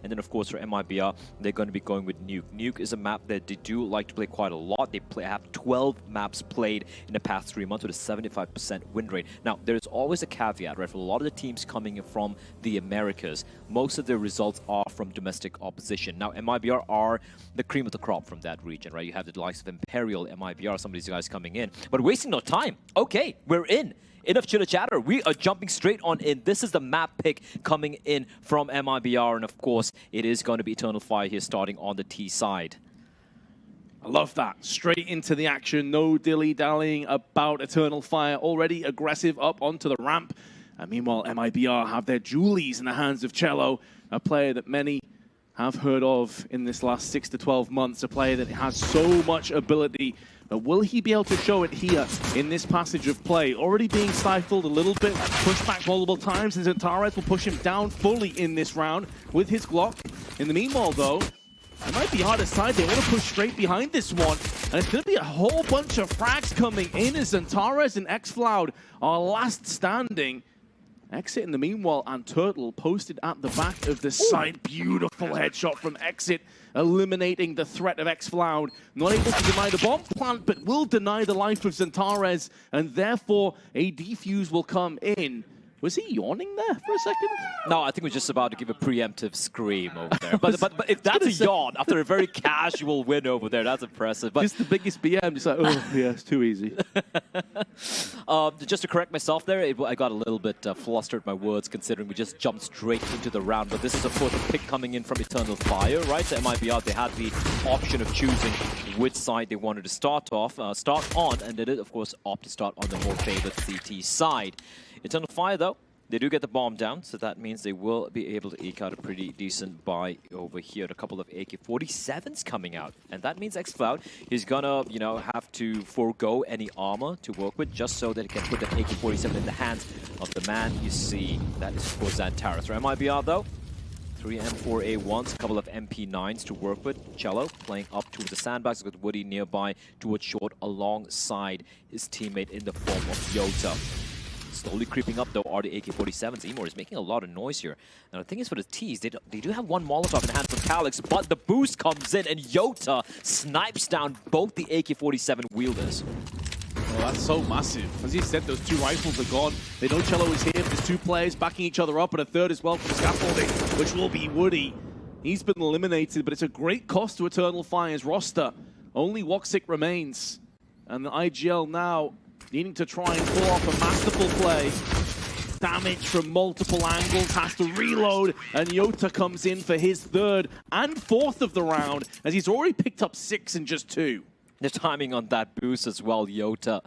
And then, of course, for MIBR, they're going to be going with Nuke. Nuke is a map that they do like to play quite a lot. They have 12 maps played in the past 3 months with a 75% win rate. Now, there's always a caveat, right? For a lot of the teams coming in from the Americas, most of their results are from domestic opposition. Now, MIBR are the cream of the crop from that region, right? You have the likes of Imperial, MIBR, some of these guys coming in. But wasting no time. Okay, we're in. Enough chitter chatter. We are jumping straight on in. This is the map pick coming in from MIBR. And of course, it is going to be Eternal Fire here starting on the T side. I love that. Straight into the action. No dilly-dallying about Eternal Fire. Already aggressive up onto the ramp. And meanwhile, MIBR have their Julies in the hands of Cello, a player that many have heard of in this last 6 to 12 months. A player that has so much ability. But will he be able to show it here in this passage of play? Already being stifled a little bit, pushed back multiple times, and Zantares will push him down fully in this round with his Glock. In the meanwhile, though, it might be hard to decide. They want to push straight behind this one. And it's going to be a whole bunch of frags coming in as Zantares and Xfloud are last standing. Exit in the meanwhile, and Turtle posted at the back of the site. Beautiful headshot from Exit, eliminating the threat of Xfloud. Not able to deny the bomb plant, but will deny the life of Zantares, and therefore a defuse will come in. Was he yawning there for a second? No, I think we're just about to give a preemptive scream over there. But if that's a yawn after a very casual win over there, that's impressive. But just the biggest BM, just like, oh, yeah, it's too easy. Just to correct myself there, I got a little bit flustered my words considering we just jumped straight into the round. But this is, of course, a pick coming in from Eternal Fire, right? So MIBR, they had the option of choosing which side they wanted to start on, and they did, of course, opt to start on the more favored CT side. Eternal Fire, though, they do get the bomb down, so that means they will be able to eke out a pretty decent buy over here. A couple of AK-47s coming out, and that means Xfloud is gonna, you know, have to forego any armor to work with just so that he can put that AK-47 in the hands of the man you see. That is, of course, Zantares. For MIBR, though, 3 M4A1s, a couple of MP9s to work with. Cello playing up towards the sandbags with Woody nearby towards short alongside his teammate in the form of Yota. Slowly creeping up, though, are the AK-47s. Emor is making a lot of noise here. Now, the thing is, for the T's, they do have one Molotov in the hands of Calyx, but the boost comes in, and Yota snipes down both the AK-47 wielders. Oh, that's so massive. As you said, those two rifles are gone. They know Cello is here. There's two players backing each other up, and a third as well for the scaffolding, which will be Woody. He's been eliminated, but it's a great cost to Eternal Fire's roster. Only Woxic remains. And the IGL now needing to try and pull off a masterful play. Damage from multiple angles, has to reload, and Yota comes in for his third and fourth of the round, as he's already picked up 6 in just 2. The timing on that boost as well, Yota.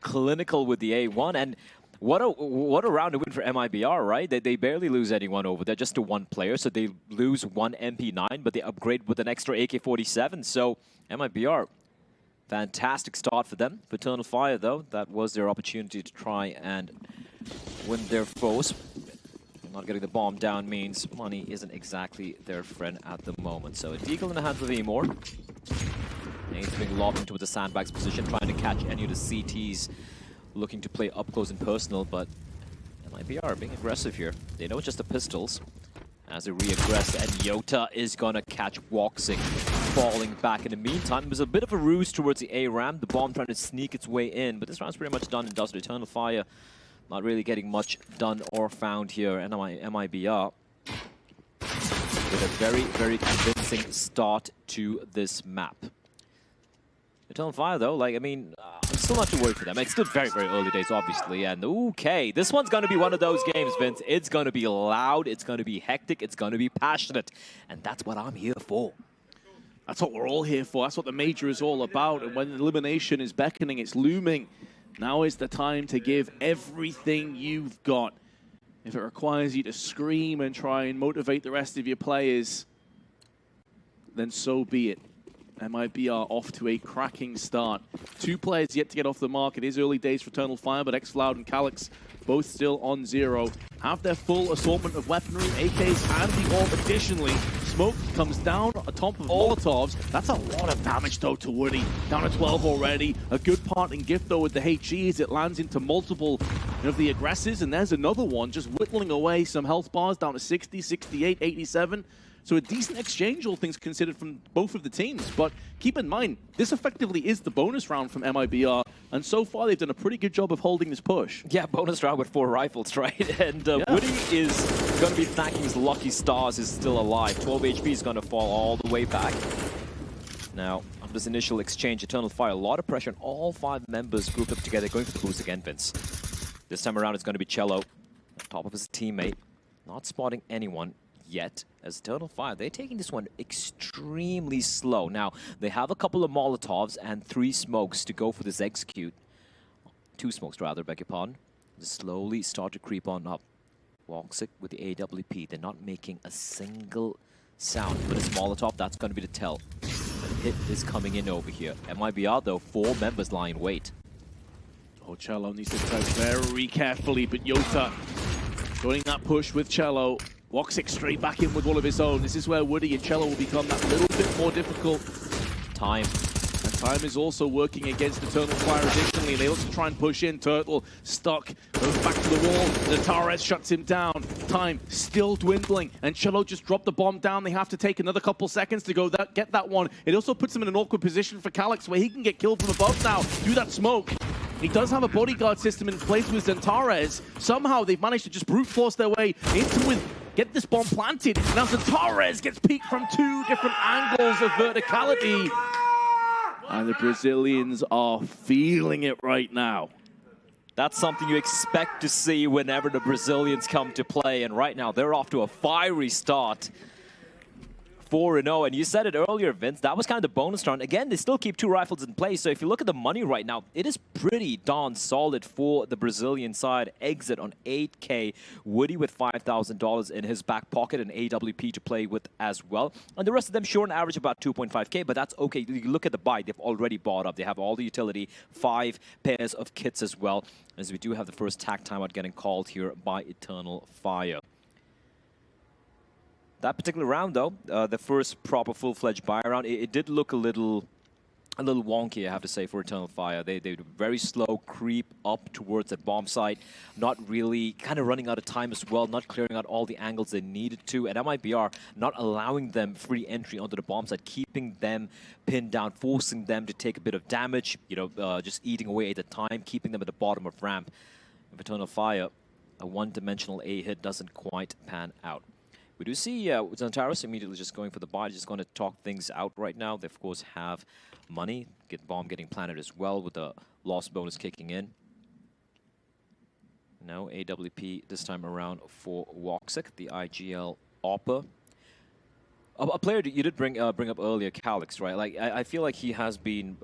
Clinical with the A1, and what a round to win for MIBR, right? They barely lose anyone over there, just to one player, so they lose one MP9, but they upgrade with an extra AK-47, so MIBR, fantastic start for them. For Eternal Fire, though, that was their opportunity to try and win their foes. Not getting the bomb down means money isn't exactly their friend at the moment. So a deagle in the hands of Emor. And he's being lobbed into the sandbags position, trying to catch any of the CTs looking to play up close and personal, but MIBR being aggressive here. They know it's just the pistols as they re-aggress, and Yota is gonna catch Woxic falling back. In the meantime, it was a bit of a ruse towards the A-Ram, the bomb trying to sneak its way in, but this round's pretty much done and dusted. Eternal Fire not really getting much done or found here, and MIBR with a very, very convincing start to this map. Eternal Fire, though, like, I mean, I'm still not too worried for them. It's still very, very early days, obviously. And, okay, this one's going to be one of those games, Vince. It's going to be loud, it's going to be hectic, it's going to be passionate. And that's what I'm here for. That's what we're all here for. That's what the Major is all about. And when elimination is beckoning, it's looming. Now is the time to give everything you've got. If it requires you to scream and try and motivate the rest of your players, then so be it. MIBR off to a cracking start. 2 players yet to get off the mark. It is early days for Eternal Fire, but Xfloud and Calyx both still on 0. Have their full assortment of weaponry, AKs, and the AWP. Additionally, smoke comes down atop of Molotovs. That's a lot of damage, though, to Woody. Down to 12 already. A good parting gift, though, with the HE as it lands into multiple of the aggressors. And there's another one just whittling away some health bars down to 60, 68, 87. So a decent exchange, all things considered, from both of the teams. But keep in mind, this effectively is the bonus round from MIBR, and so far they've done a pretty good job of holding this push. Yeah, bonus round with 4 rifles, right? And Woody is going to be thanking his lucky stars is still alive. 12 HP is going to fall all the way back. Now, on this initial exchange, Eternal Fire, a lot of pressure on all 5 members grouped up together, going for the boost again, Vince. This time around, it's going to be Cello, on top of his teammate, not spotting anyone yet. As Eternal Fire, they're taking this one extremely slow. Now, they have a couple of Molotovs and 3 smokes to go for this execute. 2 smokes, rather, beg your pardon. They slowly start to creep on up. Woxic with the AWP, they're not making a single sound. With his Molotov, that's going to be the tell. The hit is coming in over here. MIBR, though, 4 members lie in wait. Oh, Cello needs to tread very carefully, but Yota joining that push with Cello. Woxic straight back in with one of his own. This is where Woody and Cello will become that little bit more difficult. Time. And time is also working against Eternal Fire additionally. They look to try and push in. Turtle stuck, goes back to the wall. Zantares shuts him down. Time still dwindling. And Cello just dropped the bomb down. They have to take another couple seconds to go get that one. It also puts him in an awkward position for Calyx, where he can get killed from above now through that smoke. He does have a bodyguard system in place with Zantares. Somehow they've managed to just brute force their way into it. Get this bomb planted. Now Zantares gets peeked from 2 different angles of verticality. And the Brazilians are feeling it right now. That's something you expect to see whenever the Brazilians come to play. And right now, they're off to a fiery start. 4-0, and you said it earlier, Vince, that was kind of the bonus round. Again, they still keep 2 rifles in place, so if you look at the money right now, it is pretty darn solid for the Brazilian side. Exit on 8K, Woody with $5,000 in his back pocket, and AWP to play with as well. And the rest of them, sure, on average about 2.5K, but that's okay. You look at the buy, they've already bought up. They have all the utility, 5 pairs of kits as well, as we do have the first tag timeout getting called here by Eternal Fire. That particular round, though, the first proper full-fledged buy round, it did look a little wonky, I have to say, for Eternal Fire. They very slow creep up towards that bomb site, not really, kind of running out of time as well, not clearing out all the angles they needed to, and MIBR not allowing them free entry onto the bomb site, keeping them pinned down, forcing them to take a bit of damage, you know, just eating away at the time, keeping them at the bottom of ramp. With Eternal Fire, a one-dimensional A hit doesn't quite pan out. We do see Zantares immediately just going for the buy, just going to talk things out right now. They, of course, have money. Bomb getting planted as well with the loss bonus kicking in. No AWP this time around for Woxic, the IGL AWPer. A player you did bring up earlier, Calyx, right? Like I feel like he has been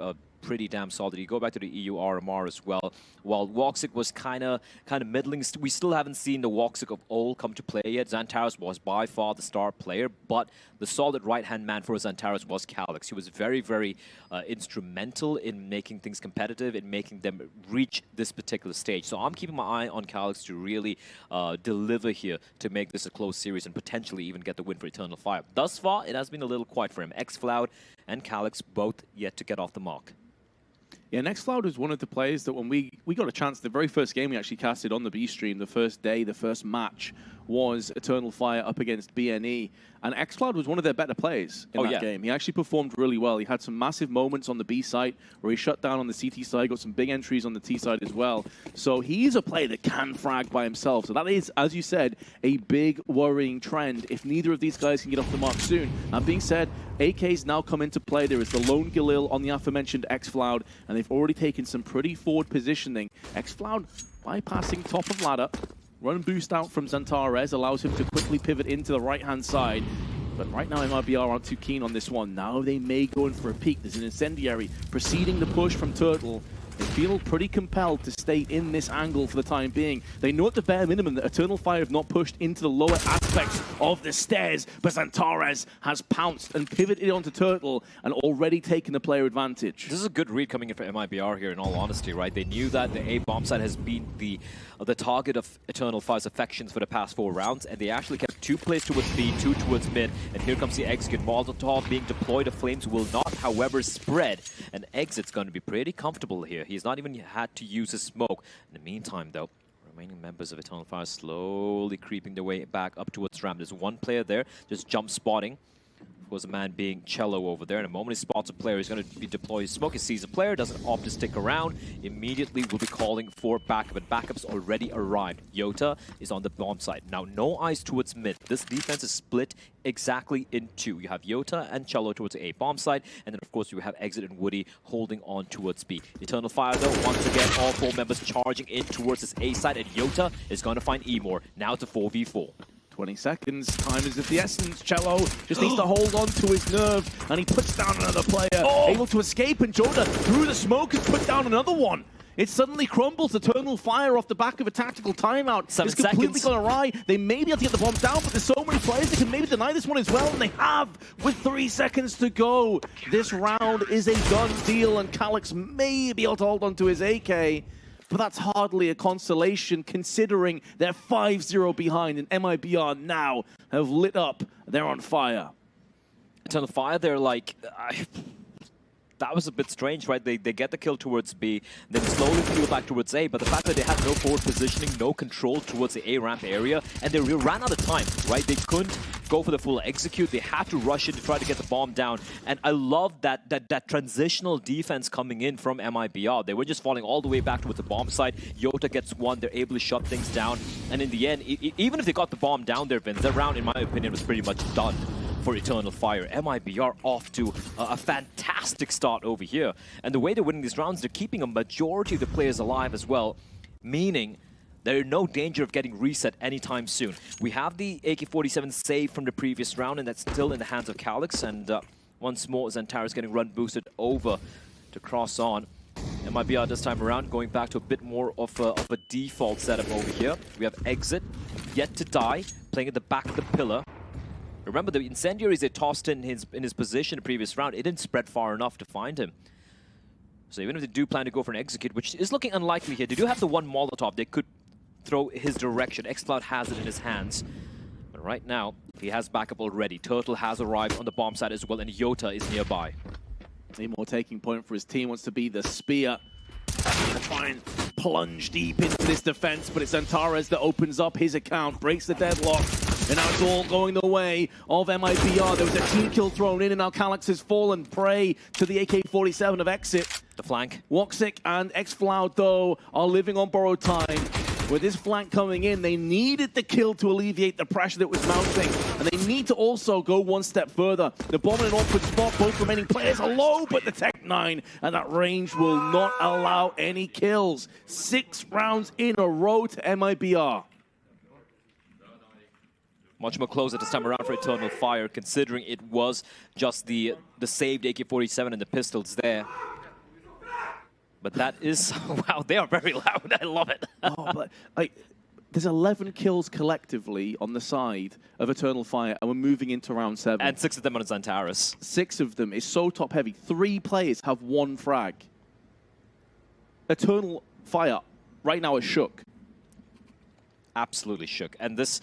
pretty damn solid. You go back to the EU RMR as well. While Woxic was kind of middling, we still haven't seen the Woxic of old come to play yet. Zantares was by far the star player, but the solid right-hand man for Zantares was Calyx. He was very, very instrumental in making things competitive, in making them reach this particular stage. So I'm keeping my eye on Calyx to really deliver here to make this a close series and potentially even get the win for Eternal Fire. Thus far, it has been a little quiet for him. xFloud and Calyx both yet to get off the mark. Yeah, nextCloud was one of the players that when we got a chance, the very first game we actually casted on the B stream, the first day, the first match was Eternal Fire up against BNE. And xCloud was one of their better players in that game. He actually performed really well. He had some massive moments on the B side where he shut down on the CT side, got some big entries on the T side as well. So he's a player that can frag by himself. So that is, as you said, a big worrying trend if neither of these guys can get off the mark soon. That being said, AK's now come into play. There is the lone Galil on the aforementioned xFloud, and they've already taken some pretty forward positioning. xFloud bypassing top of ladder. Run boost out from Zantares allows him to quickly pivot into the right-hand side. But right now, MIBR aren't too keen on this one. Now they may go in for a peek. There's an incendiary preceding the push from Turtle. They feel pretty compelled to stay in this angle for the time being. They know at the bare minimum that Eternal Fire have not pushed into the lower aspects of the stairs, but Zantares has pounced and pivoted onto Turtle and already taken the player advantage. This is a good read coming in for MIBR here, in all honesty, right? They knew that the A bomb site has been the target of Eternal Fire's affections for the past 4 rounds, and they actually kept 2 plays towards B, 2 towards mid, and here comes the execute. Molotov being deployed. The flames will not, however, spread, and Exit's going to be pretty comfortable here. He's not even had to use his smoke. In the meantime, though, Remaining members of Eternal Fire slowly creeping their way back up towards Ram. There's one player there, just jump spotting. Of course, a man being Cello over there. In a moment he spots a player, he's going to be deployed his smoke. He sees a player, doesn't opt to stick around. Immediately will be calling for backup, and backup's already arrived. Yota is on the bomb site. Now, no eyes towards mid. This defense is split exactly in two. You have Yota and Cello towards the A bomb site, and then of course you have Exit and Woody holding on towards B. Eternal Fire though, once again, all four members charging in towards this A side, and Yota is going to find Emor. Now it's a 4v4. 20 seconds, time is of the essence. Cello just needs to hold on to his nerve, and he puts down another player. Able to escape, and Joda, through the smoke, has put down another one. It suddenly crumbles. Eternal Fire off the back of a tactical timeout. 7 it's completely seconds. gone awry. They may be able to get the bomb down, but there's so many players they can maybe deny this one as well, and they have with 3 seconds to go. This round is a done deal, and Calyx may be able to hold on to his AK. But that's hardly a consolation considering they're 5-0 behind, and MIBR now have lit up. They're on fire. Eternal Fire, they're like... that was a bit strange, right? They get the kill towards B, then slowly peel back towards A, but the fact that they had no forward positioning, no control towards the A ramp area, and they ran out of time, right? They couldn't go for the full execute. They had to rush in to try to get the bomb down, and I love that transitional defense coming in from MIBR. They were just falling all the way back towards the bomb site. Yota gets one, they're able to shut things down, and in the end, even if they got the bomb down there, Vince, that round, in my opinion, was pretty much done for Eternal Fire. MIBR off to a fantastic start over here. And the way they're winning these rounds, they're keeping a majority of the players alive as well, meaning they're in no danger of getting reset anytime soon. We have the AK-47 save from the previous round, and that's still in the hands of Calyx. And once more, Xantares getting run boosted over to cross on. MIBR this time around going back to a bit more of a default setup over here. We have Exit, yet to die, playing at the back of the pillar. Remember, the incendiaries they tossed in his position in the previous round, it didn't spread far enough to find him. So even if they do plan to go for an execute, which is looking unlikely here, they do have the one Molotov they could throw his direction. xCloud has it in his hands. But right now, he has backup already. Turtle has arrived on the bomb side as well, and Yota is nearby. Emor taking point for his team, wants to be the spear. To try and plunge deep into this defense, but it's Xantares that opens up his account, breaks the deadlock. And now it's all going the way of MIBR. There was a team kill thrown in, and now Calyx has fallen prey to the AK-47 of Exit. The flank. Woxic and xFloud, though, are living on borrowed time. With this flank coming in, they needed the kill to alleviate the pressure that was mounting. And they need to also go one step further. The bomb in an awkward spot, both remaining players are low, but the Tech-9, and that range will not allow any kills. 6 rounds in a row to MIBR. Much more closer this time around for Eternal Fire, considering it was just the saved AK-47 and the pistols there. But that is... wow, they are very loud. I love it. Oh, but there's 11 kills collectively on the side of Eternal Fire, and we're moving into round 7. And 6 of them on Xantares. 6 of them is so top-heavy. 3 players have 1 frag. Eternal Fire right now is shook. Absolutely shook. And this...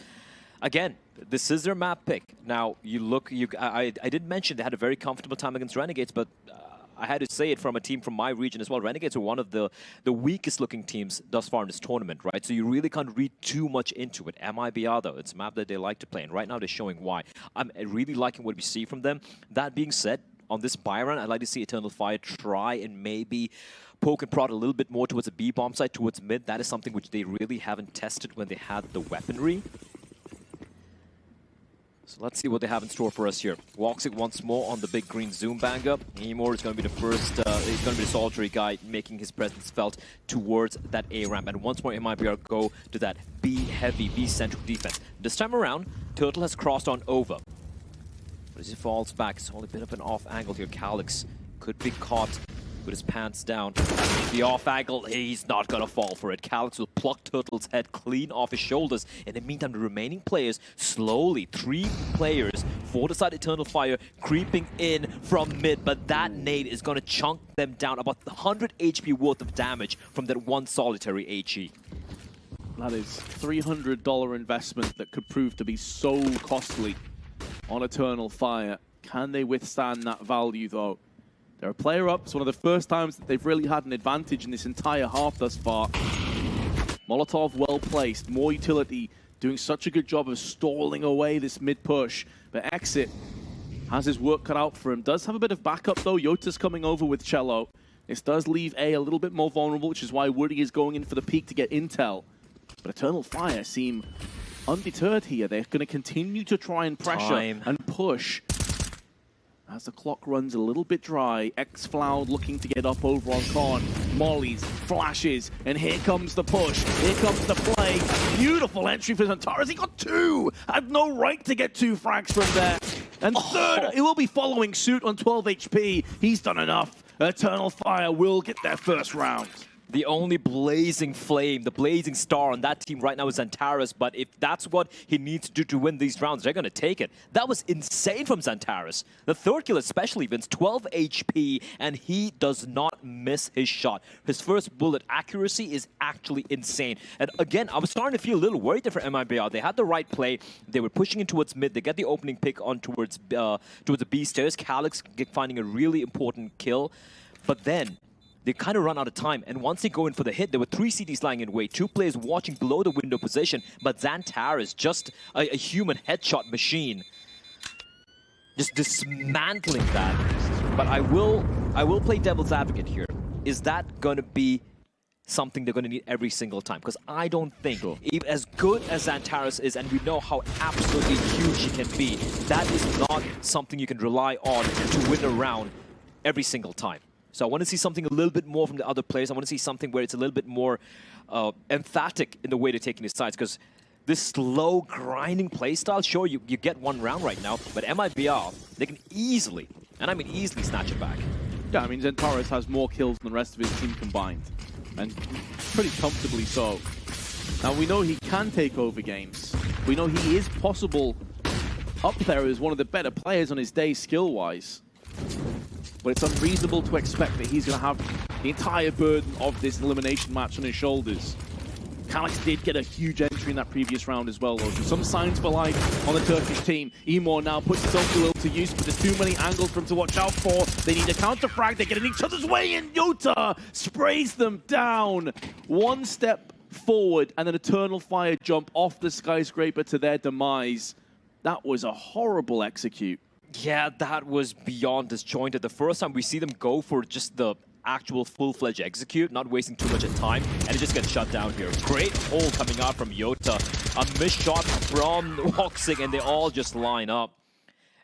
again, this is their map pick. Now, you look... I did mention they had a very comfortable time against Renegades, but I had to say it from a team from my region as well. Renegades are one of the weakest-looking teams thus far in this tournament, right? So you really can't read too much into it. MIBR, though, it's a map that they like to play, and right now they're showing why. I'm really liking what we see from them. That being said, on this buy run, I'd like to see Eternal Fire try and maybe poke and prod a little bit more towards the B bomb side, towards mid. That is something which they really haven't tested when they had the weaponry. So let's see what they have in store for us here. Woxic once more on the big green zoom banger. Emor is going to be the first, he's going to be the solitary guy making his presence felt towards that A ramp. And once more, MIBR go to that B-heavy, B-centric defense. This time around, Turtle has crossed on over. But as he falls back, it's only a bit of an off angle here. Calyx could be caught with his pants down. The off angle, he's not gonna fall for it. Calyx will pluck Turtle's head clean off his shoulders. In the meantime, the remaining players slowly, 3 players for the side Eternal Fire creeping in from mid, but that nade is gonna chunk them down about 100 HP worth of damage from that one solitary HE. That is $300 investment that could prove to be so costly on Eternal Fire. Can they withstand that value, though? They're a player up. It's one of the first times that they've really had an advantage in this entire half thus far. Molotov well placed, more utility, doing such a good job of stalling away this mid push. But Exit has his work cut out for him. Does have a bit of backup though. Yota's coming over with Cello. This does leave A little bit more vulnerable, which is why Woody is going in for the peak to get intel. But Eternal Fire seem undeterred here. They're going to continue to try and pressure and push. As the clock runs a little bit dry, X-Floud looking to get up over on Con. Mollies, flashes, and here comes the push. Here comes the play. Beautiful entry for Zantares. He got 2. Had no right to get 2 frags from there. And third, he will be following suit on 12 HP. He's done enough. Eternal Fire will get their first round. The only blazing flame, the blazing star on that team right now is Zantares, but if that's what he needs to do to win these rounds, they're going to take it. That was insane from Zantares. The third kill especially, Vince, 12 HP, and he does not miss his shot. His first bullet accuracy is actually insane. And again, I was starting to feel a little worried there for MIBR. They had the right play. They were pushing in towards mid. They get the opening pick on towards the B stairs. Calyx finding a really important kill. But then they kind of run out of time, and once they go in for the hit, there were 3 CDs lying in wait, 2 players watching below the window position, but Zantares, just a human headshot machine, just dismantling that. But I will play devil's advocate here. Is that going to be something they're going to need every single time? Because I don't think, even as good as Zantares is, and we know how absolutely huge he can be, that is not something you can rely on to win a round every single time. So I want to see something a little bit more from the other players. I want to see something where it's a little bit more emphatic in the way they're taking his sides. Because this slow, grinding playstyle, sure, you get 1 round right now. But MIBR, they can easily, and I mean easily, snatch it back. Yeah, I mean, Zantares has more kills than the rest of his team combined. And pretty comfortably so. Now, we know he can take over games. We know he is possible up there as one of the better players on his day skill-wise. But it's unreasonable to expect that he's going to have the entire burden of this elimination match on his shoulders. Calyx did get a huge entry in that previous round as well, though. So some signs for life on the Turkish team. Emor now puts his own will to use, but there's too many angles for him to watch out for. They need a counter frag. They get in each other's way, and Yota sprays them down. 1 step forward, and an Eternal Fire jump off the skyscraper to their demise. That was a horrible execute. Yeah, that was beyond disjointed. The first time we see them go for just the actual full-fledged execute, not wasting too much of time, and it just gets shut down here. Great hole coming out from Yota. A missed shot from Woxic, and they all just line up.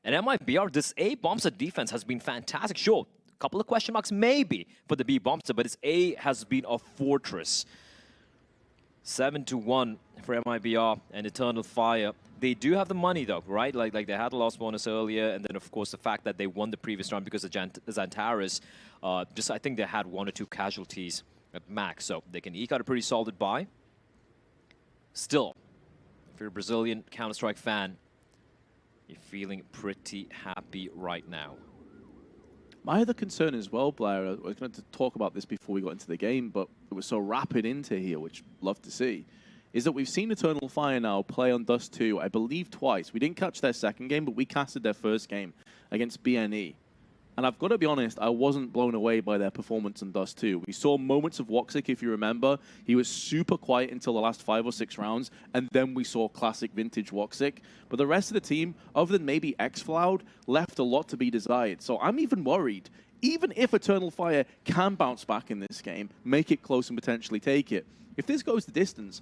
And MIBR, this A bombster defense has been fantastic. Sure, a couple of question marks maybe for the B bombster, but this A has been a fortress. 7-1 for MIBR and Eternal Fire. They do have the money though, right? Like they had a loss bonus earlier, and then of course the fact that they won the previous round because of Zantares. Just I think they had 1 or 2 casualties at max, so they can eke out a pretty solid buy. Still, if you're a Brazilian Counter-Strike fan, you're feeling pretty happy right now. My other concern as well, Blair, I was going to talk about this before we got into the game, but it was so rapid into here, which I'd love to see, is that we've seen Eternal Fire now play on Dust 2, I believe twice. We didn't catch their second game, but we casted their first game against BNE. And I've got to be honest, I wasn't blown away by their performance on Dust 2. We saw moments of Woxic, if you remember. He was super quiet until the last 5 or 6 rounds, and then we saw classic vintage Woxic. But the rest of the team, other than maybe X-Floud, left a lot to be desired. So I'm even worried. Even if Eternal Fire can bounce back in this game, make it close and potentially take it, if this goes the distance,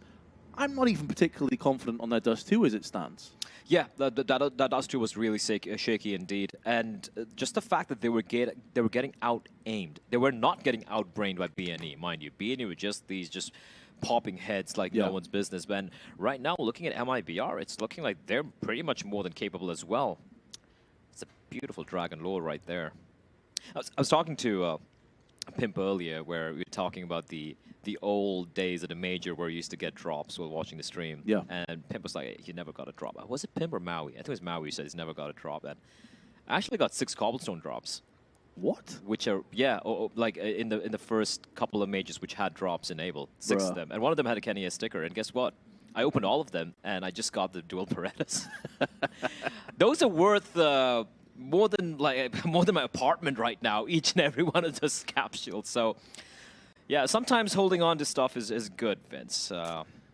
I'm not even particularly confident on their Dust 2 as it stands. Yeah, that Dust 2 was really shaky indeed. And just the fact that they were getting out-aimed. They were not getting outbrained by BNE, mind you. BNE were just these popping heads like no one's business. And right now, looking at MIBR, it's looking like they're pretty much more than capable as well. It's a beautiful Dragon Lore right there. I was talking to Pimp earlier, where we were talking about the old days at the major where you used to get drops while watching the stream. Yeah. And Pimp was like, hey, he never got a drop. Was it Pimp or Maui? I think it was Maui who said he's never got a drop. And I actually got 6 cobblestone drops. What? Which are, yeah, like in the first couple of majors which had drops enabled. 6 of them. And one of them had a Kenny S sticker. And guess what? I opened all of them, and I just got the dual Berettas. Those are worth more than my apartment right now, each and every one of those capsules. So Yeah, sometimes holding on to stuff is good, Vince.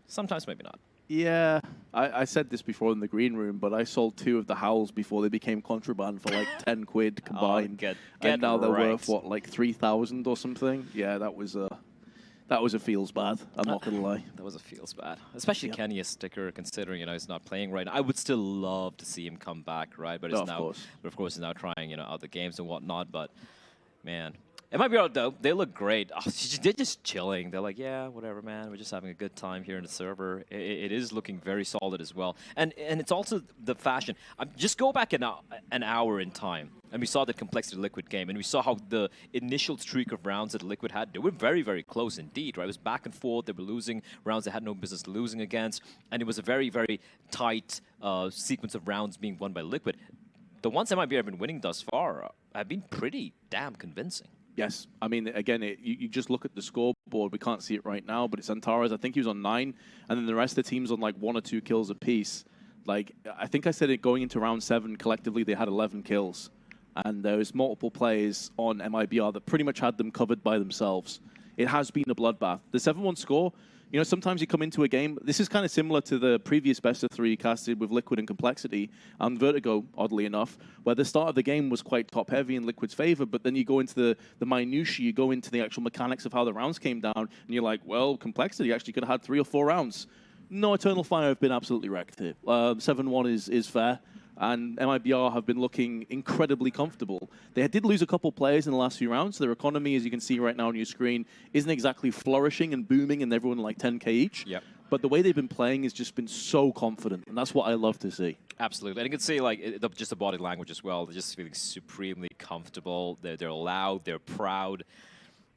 Sometimes maybe not. Yeah, I said this before in the green room, but I sold 2 of the Howls before they became contraband for like 10 quid combined. Get and now they're right. worth, what, like 3,000 or something? Yeah, that was a feels bad. I'm not going to lie. That was a feels bad. Especially Kenny, a sticker, considering, he's not playing right now. I would still love to see him come back, right? But it's now, but of course, he's now trying, other games and whatnot. But, man. MIBR, though, they look great. Oh, they're just chilling. They're like, yeah, whatever, man. We're just having a good time here in the server. It is looking very solid as well. And it's also the fashion. Just go back an hour in time, and we saw the Complexity Liquid game, and we saw how the initial streak of rounds that Liquid had, they were very, very close indeed, right? It was back and forth. They were losing rounds they had no business losing against, and it was a very, very tight sequence of rounds being won by Liquid. The ones MIBR have been winning thus far have been pretty damn convincing. Yes. I mean, again, you just look at the scoreboard. We can't see it right now, but it's Antares. I think he was on 9, and then the rest of the team's on like 1 or 2 kills apiece. Like, I think I said it going into round 7, collectively they had 11 kills. And there was multiple players on MIBR that pretty much had them covered by themselves. It has been a bloodbath. The 7-1 score, sometimes you come into a game. This is kind of similar to the previous best-of-3 casted with Liquid and Complexity and Vertigo, oddly enough, where the start of the game was quite top-heavy in Liquid's favor, but then you go into the minutiae, you go into the actual mechanics of how the rounds came down, and you're like, well, Complexity actually could have had 3 or 4 rounds. No, Eternal Fire have been absolutely wrecked here. 7-1 is fair. And MIBR have been looking incredibly comfortable. They did lose a couple players in the last few rounds. Their economy, as you can see right now on your screen, isn't exactly flourishing and booming, and everyone like 10k each. Yep. But the way they've been playing has just been so confident, and that's what I love to see. Absolutely. And you can see like just the body language as well. They're just feeling supremely comfortable. They're loud. They're proud.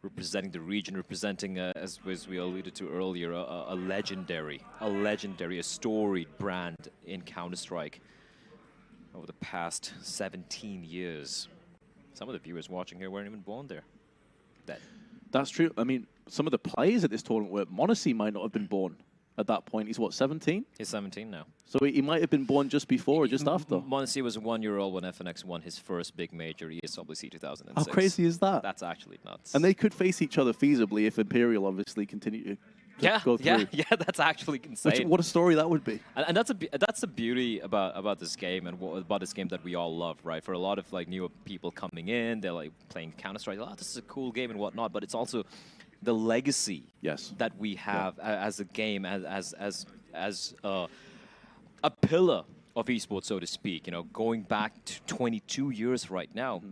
Representing the region, representing, as we alluded to earlier, a legendary, a storied brand in Counter-Strike. Over the past 17 years. Some of the viewers watching here weren't even born there. That's true. I mean, some of the players at this tournament were Monacy might not have been born at that point. He's what, 17? He's 17 now. So he might have been born just before or just after. Monacy was 1 year old when FNX won his first big major, ESWC 2006. How crazy is that? That's actually nuts. And they could face each other feasibly if Imperial obviously continue to go through. Yeah, that's actually insane. What a story that would be. And that's the beauty about this game and about this game that we all love, right? For a lot of like newer people coming in, they're like playing Counter-Strike. Oh, this is a cool game and whatnot. But it's also the legacy that we have as a game, as a pillar of esports, so to speak. Going back to 22 years right now.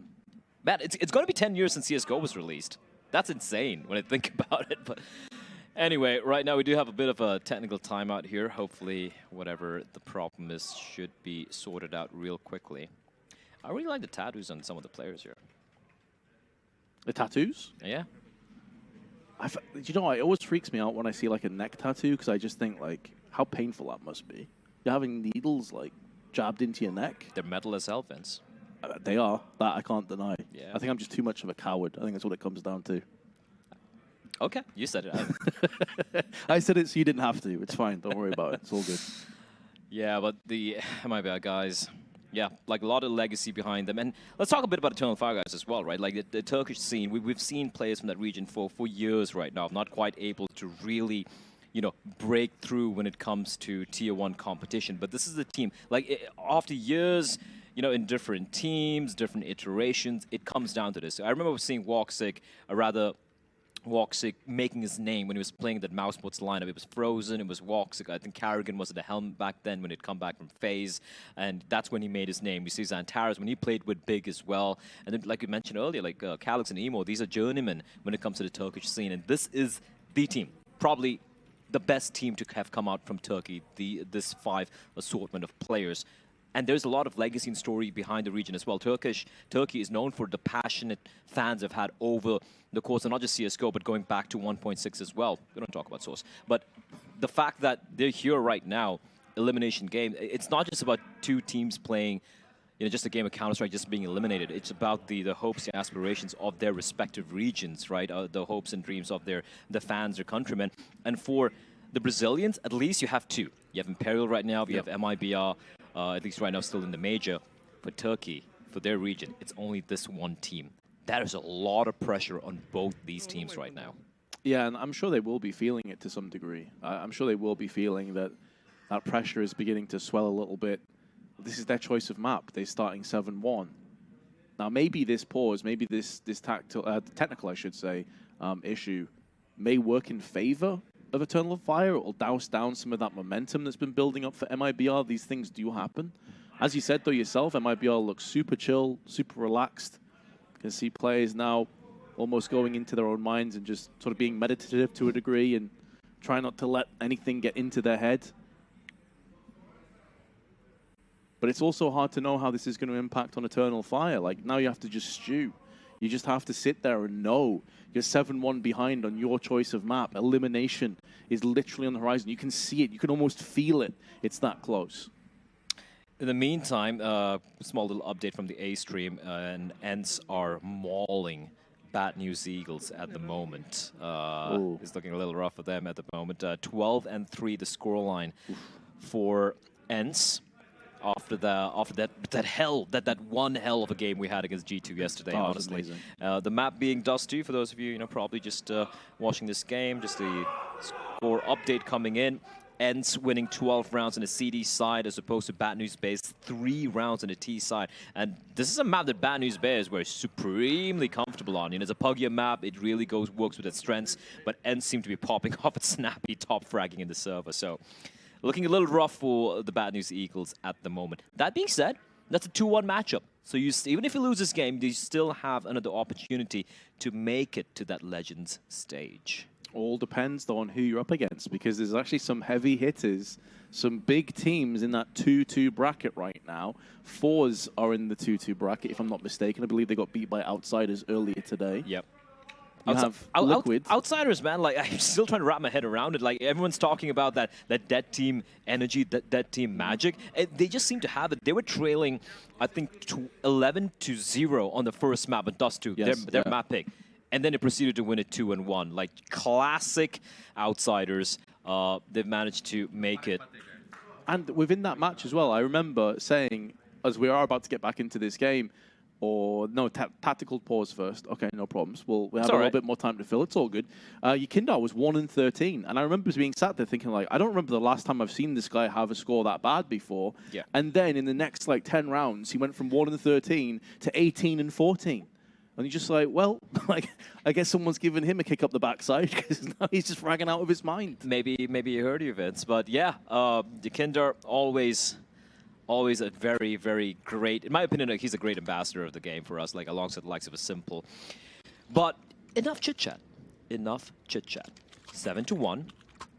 Man, it's going to be 10 years since CS:GO was released. That's insane when I think about it. But anyway, right now we do have a bit of a technical timeout here. Hopefully, whatever the problem is should be sorted out real quickly. I really like the tattoos on some of the players here. The tattoos? Yeah. It always freaks me out when I see like a neck tattoo because I just think like how painful that must be. You're having needles like jabbed into your neck. They're metal as hell, Vince. They are. That I can't deny. Yeah. I think I'm just too much of a coward. I think that's what it comes down to. Okay, you said it. I said it so you didn't have to. It's fine. Don't worry about it. It's all good. Yeah, but the MIBR guys, yeah, like a lot of legacy behind them. And let's talk a bit about Eternal Fire guys as well, right? Like the Turkish scene, we've seen players from that region for years right now, not quite able to really, break through when it comes to Tier 1 competition. But this is a team, like after years, in different teams, different iterations, it comes down to this. I remember seeing Woxic, Woxic making his name when he was playing that Mousesports lineup. It was Frozen, it was Woxic. I think Carrigan was at the helm back then when he'd come back from FaZe, and that's when he made his name. We see Xantares when he played with Big as well. And then, like we mentioned earlier, like Calyx and Emo, these are journeymen when it comes to the Turkish scene. And this is the team, probably the best team to have come out from Turkey, this 5 assortment of players. And there's a lot of legacy and story behind the region as well. Turkey is known for the passionate fans they've had over the course of not just CSGO, but going back to 1.6 as well. We don't talk about Source. But the fact that they're here right now, elimination game, it's not just about 2 teams playing, just a game of Counter-Strike just being eliminated. It's about the hopes and aspirations of their respective regions, right? The hopes and dreams of the fans, their countrymen. And for the Brazilians, at least you have 2. You have Imperial right now, you have MIBR, at least right now still in the major. For Turkey, for their region, it's only this one team. That is a lot of pressure on both these teams right now. Yeah, and I'm sure they will be feeling it to some degree. I'm sure they will be feeling that that pressure is beginning to swell a little bit. This is their choice of map. They're starting 7-1. Now, maybe this pause, maybe this technical, I should say, issue may work in favor of Eternal Fire. It will douse down some of that momentum that's been building up for MIBR. These things do happen. As you said, though, yourself, MIBR looks super chill, super relaxed. You can see players now almost going into their own minds and just sort of being meditative to a degree and try not to let anything get into their head. But it's also hard to know how this is going to impact on Eternal Fire. Like, now you have to just stew. You just have to sit there and know you're 7-1 behind on your choice of map. Elimination is literally on the horizon. You can see it. You can almost feel it. It's that close. In the meantime, small little update from the A stream, and Ents are mauling Bad News Eagles at the moment. It's looking a little rough for them at the moment. 12-3 the scoreline for Ents after that one hell of a game we had against G2 yesterday. Honestly, the map being dusty for those of you probably just watching this game. Just the score update coming in. Ents winning 12 rounds on the CD side as opposed to Bad News Bay's 3 rounds on the T side. And this is a map that Bad News Bay is very supremely comfortable on. It's a puggier map. It really works with its strengths. But Ents seem to be popping off at snappy top fragging in the server. So looking a little rough for the Bad News Eagles at the moment. That being said, that's a 2-1 matchup. So even if you lose this game, you still have another opportunity to make it to that Legends stage. All depends, though, on who you're up against, because there's actually some heavy hitters, some big teams in that 2-2 bracket right now. Fours are in the 2-2 bracket, if I'm not mistaken. I believe they got beat by Outsiders earlier today. Yep. You have Liquid. Outsiders, man, like, I'm still trying to wrap my head around it. Like, everyone's talking about that dead team energy, that team magic. They just seem to have it. They were trailing, I think, 11-0 on the first map at Dust 2, their map pick. And then they proceeded to win it 2-1. Like, classic Outsiders. They've managed to make it. And within that match as well, I remember saying, as we are about to get back into this game, or no, tactical pause first. Okay, no problems. We have a little bit more time to fill. It's all good. Yekindar was 1-13, and I remember being sat there thinking, like, I don't remember the last time I've seen this guy have a score that bad before. Yeah. And then in the next, like, 10 rounds, he went from 1-13 to 18-14. And you're just like, well, like, I guess someone's given him a kick up the backside because now he's just fragging out of his mind. Maybe you heard of it, but yeah, Yekindar always a very, very great, in my opinion, like, he's a great ambassador of the game for us, like alongside the likes of a Simple. But enough chit-chat. 7-1.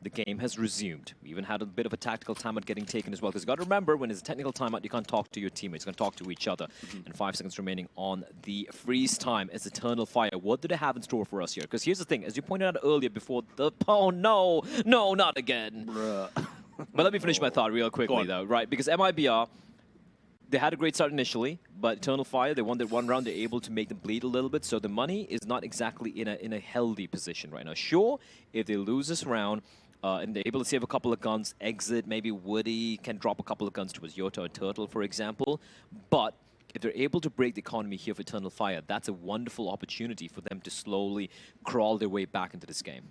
The game has resumed. We even had a bit of a tactical timeout getting taken as well. Because you got to remember, when it's a technical timeout, you can't talk to your teammates. You can talk to each other. And 5 seconds remaining on the freeze time as Eternal Fire. What do they have in store for us here? Because here's the thing, as you pointed out earlier before the... Oh, no, not again. But let me finish my thought real quickly, though, right? Because MIBR, they had a great start initially, but Eternal Fire, they won that one round. They're able to make them bleed a little bit, so the money is not exactly in a healthy position right now. Sure, if they lose this round, and they're able to save a couple of guns, exit, maybe Woody can drop a couple of guns towards Yota and Turtle, for example. But if they're able to break the economy here for Eternal Fire, that's a wonderful opportunity for them to slowly crawl their way back into this game.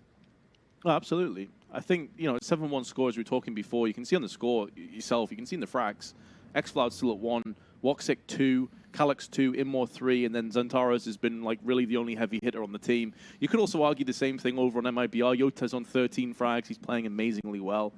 Oh, absolutely. I think, 7-1 scores we were talking before. You can see on the score yourself. You can see in the frags. Xfloud's still at 1, Woxic 2, Calyx 2, Immor 3, and then Xantaras has been like really the only heavy hitter on the team. You could also argue the same thing over on MIBR. Yota's on 13 frags. He's playing amazingly well.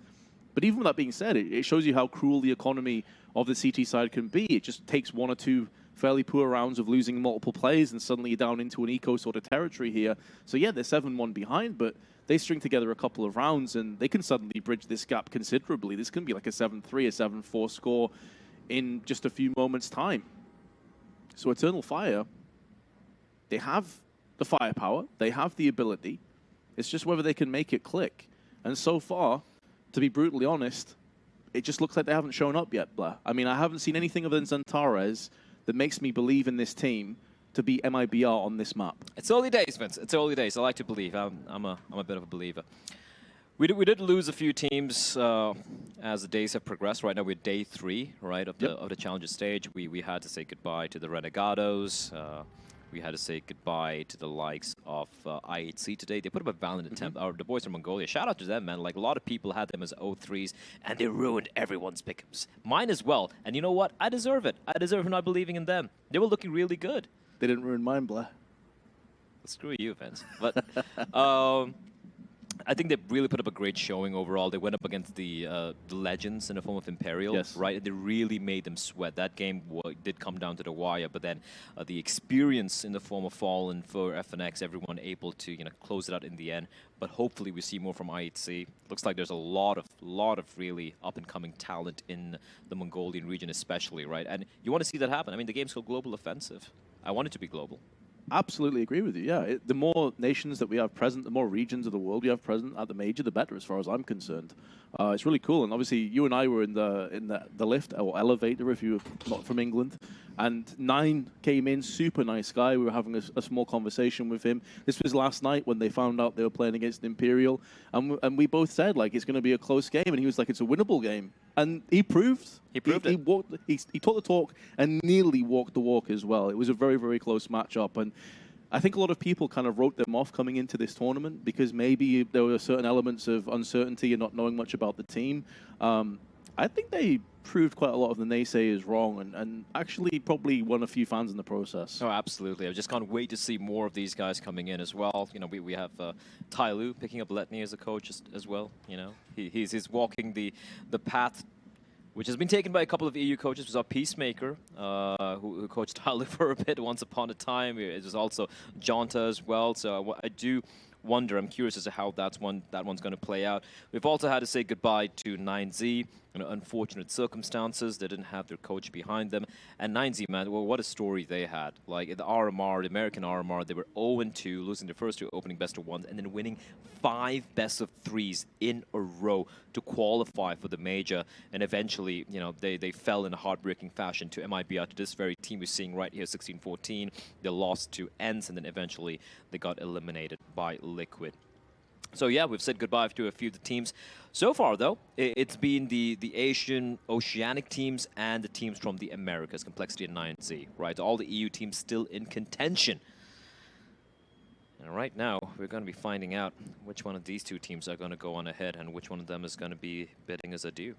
But even with that being said, it shows you how cruel the economy of the CT side can be. It just takes 1 or 2 fairly poor rounds of losing multiple plays, and suddenly you're down into an eco sort of territory here. So yeah, they're 7-1 behind, but they string together a couple of rounds, and they can suddenly bridge this gap considerably. This can be like a 7-3, a 7-4 score in just a few moments' time. So Eternal Fire, they have the firepower, they have the ability. It's just whether they can make it click. And so far, to be brutally honest, it just looks like they haven't shown up yet, Blair. I mean, I haven't seen anything other than Xantares that makes me believe in this team to beat MIBR on this map. It's early days, Vince. It's early days. I like to believe. I'm a bit of a believer. We did lose a few teams as the days have progressed. Right now we're day 3, right, of the challenger stage. We had to say goodbye to the Renegados. we had to say goodbye to the likes of IHC today. They put up a valiant attempt. The boys from Mongolia, shout out to them, man. Like, a lot of people had them as 0-3s, and they ruined everyone's pickups. Mine as well. And you know what? I deserve it. I deserve for not believing in them. They were looking really good. They didn't ruin mine, Blair. Screw you, Vince. But I think they really put up a great showing overall. They went up against the legends in the form of Imperial, right? And they really made them sweat. That game did come down to the wire, but then the experience in the form of Fallen for FNX, everyone able to close it out in the end. But hopefully we see more from IHC. Looks like there's a lot of really up-and-coming talent in the Mongolian region especially, right? And you want to see that happen. I mean, the game's called Global Offensive. I want it to be global. Absolutely agree with you. Yeah, the more nations that we have present, the more regions of the world we have present at the major, the better, as far as I'm concerned. It's really cool, and obviously you and I were in the lift or elevator if you're not from England, and Nine came in, super nice guy. We were having a small conversation with him. This was last night when they found out they were playing against Imperial, and we both said like it's going to be a close game, and he was like it's a winnable game, and he proved. He proved it. He talked the talk and nearly walked the walk as well. It was a very, very close matchup, and I think a lot of people kind of wrote them off coming into this tournament because maybe there were certain elements of uncertainty and not knowing much about the team. I think they proved quite a lot of the naysayers wrong and actually probably won a few fans in the process. Oh, absolutely. I just can't wait to see more of these guys coming in as well. We have Tai Lu picking up Letney as a coach as well. He's walking the path which has been taken by a couple of EU coaches. It was our Peacemaker, who coached Tyler for a bit once upon a time. It was also Jonta as well. So I do wonder, I'm curious as to how that one's going to play out. We've also had to say goodbye to 9Z. Unfortunate circumstances. They didn't have their coach behind them. And 9Z, man, well, what a story they had. Like, the RMR, the American RMR, they were 0-2, losing their first two opening best-of-1s, and then winning 5 best-of-3s in a row to qualify for the major. And eventually, they fell in a heartbreaking fashion to MIBR, to this very team we're seeing right here, 16-14. They lost to ENCE, and then eventually they got eliminated by Liquid. So yeah, we've said goodbye to a few of the teams. So far, though, it's been the Asian, Oceanic teams and the teams from the Americas, Complexity and 9Z, right? All the EU teams still in contention. And right now, we're going to be finding out which one of these two teams are going to go on ahead and which one of them is going to be bidding us adieu.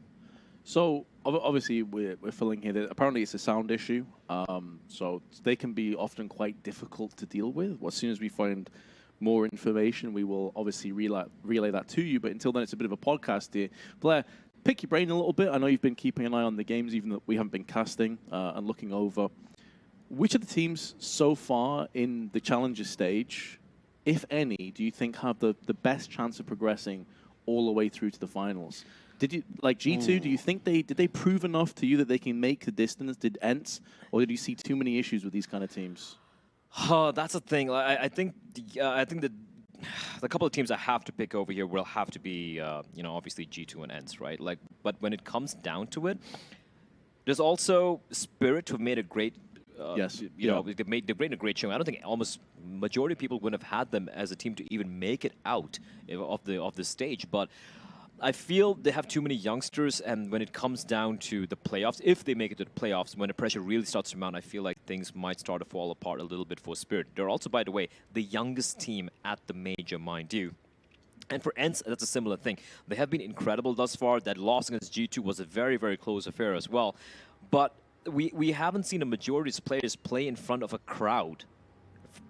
So obviously we're filling here that apparently it's a sound issue, so they can be often quite difficult to deal with. As soon as we find more information, we will obviously relay that to you. But until then, it's a bit of a podcast here. Blair, pick your brain a little bit. I know you've been keeping an eye on the games, even though we haven't been casting and looking over. Which of the teams so far in the Challenger stage, if any, do you think have the best chance of progressing all the way through to the finals? Did you like G2? Do you think did they prove enough to you that they can make the distance? Did ENCE, or did you see too many issues with these kind of teams? That's the thing. I think that the couple of teams I have to pick over here will have to be, obviously G2 and ENCE, right? Like, but when it comes down to it, there's also Spirit, who've made a great. Yes, they've made a great showing. I don't think almost majority of people wouldn't have had them as a team to even make it out of the stage, but I feel they have too many youngsters, and when it comes down to the playoffs, if they make it to the playoffs, when the pressure really starts to mount, I feel like things might start to fall apart a little bit for Spirit. They're also, by the way, the youngest team at the major, mind you. And for ENCE, that's a similar thing. They have been incredible thus far. That loss against G2 was a very, very close affair as well. But we haven't seen a majority of players play in front of a crowd.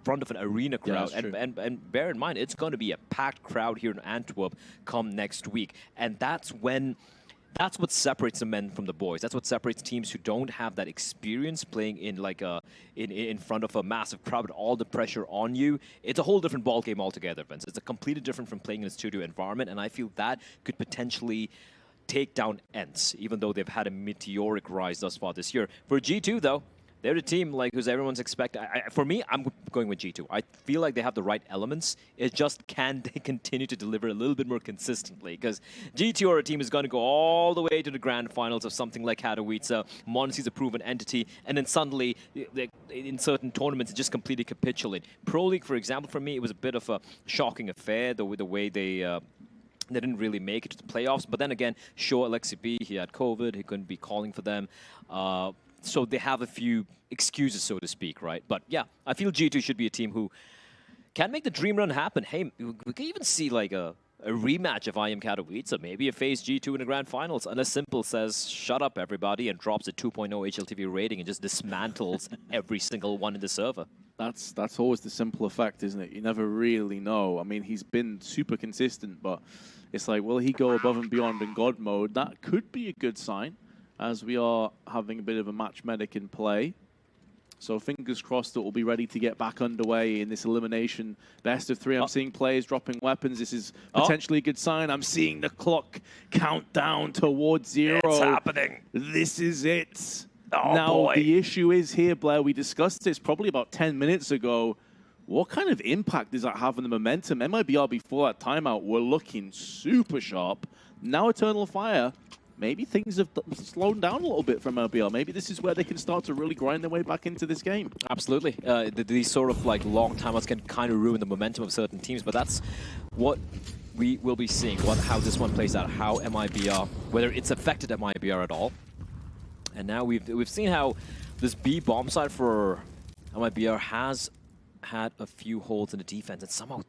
Front of an arena crowd, and bear in mind, it's going to be a packed crowd here in Antwerp come next week, and that's what separates the men from the boys. That's what separates teams who don't have that experience playing in like in front of a massive crowd with all the pressure on you. It's a whole different ball game altogether, Vince. It's a completely different from playing in a studio environment, and I feel that could potentially take down ENCE, even though they've had a meteoric rise thus far this year. For G2, though, they're the team like who's everyone's expecting. For me, I'm going with G2. I feel like they have the right elements. It's just, can they continue to deliver a little bit more consistently? Because G2 are a team is going to go all the way to the grand finals of something like Katowice. Monty's a proven entity, and then suddenly, in certain tournaments, it just completely capitulate. Pro League, for example, for me, it was a bit of a shocking affair, the way they didn't really make it to the playoffs. But then again, sure, Alexi B, he had COVID. He couldn't be calling for them. so they have a few excuses, so to speak, right? But yeah, I feel G2 should be a team who can make the dream run happen. Hey, we could even see like a rematch of IM Katowice, maybe a phase G2 in the grand finals, unless Simple says, shut up everybody, and drops a 2.0 HLTV rating and just dismantles every single one in the server. That's always the Simple effect, isn't it? You never really know. I mean, he's been super consistent, but it's like, will he go above and beyond in God mode? That could be a good sign, as we are having a bit of a match medic in play. So fingers crossed that we'll be ready to get back underway in this elimination. Best of 3. I'm seeing players dropping weapons. This is potentially a good sign. I'm seeing the clock count down towards 0. It's happening. This is it. Oh, now, boy. the issue is here, Blair. We discussed this probably about 10 minutes ago. What kind of impact does that have on the momentum? MIBR before that timeout were looking super sharp. Now Eternal Fire, maybe things have slowed down a little bit from MIBR. Maybe this is where they can start to really grind their way back into this game. Absolutely. These sort of like long timeouts can kind of ruin the momentum of certain teams, but that's what we will be seeing, how this one plays out, how MIBR, whether it's affected MIBR at all. And now we've seen how this B bomb side for MIBR has had a few holes in the defense, and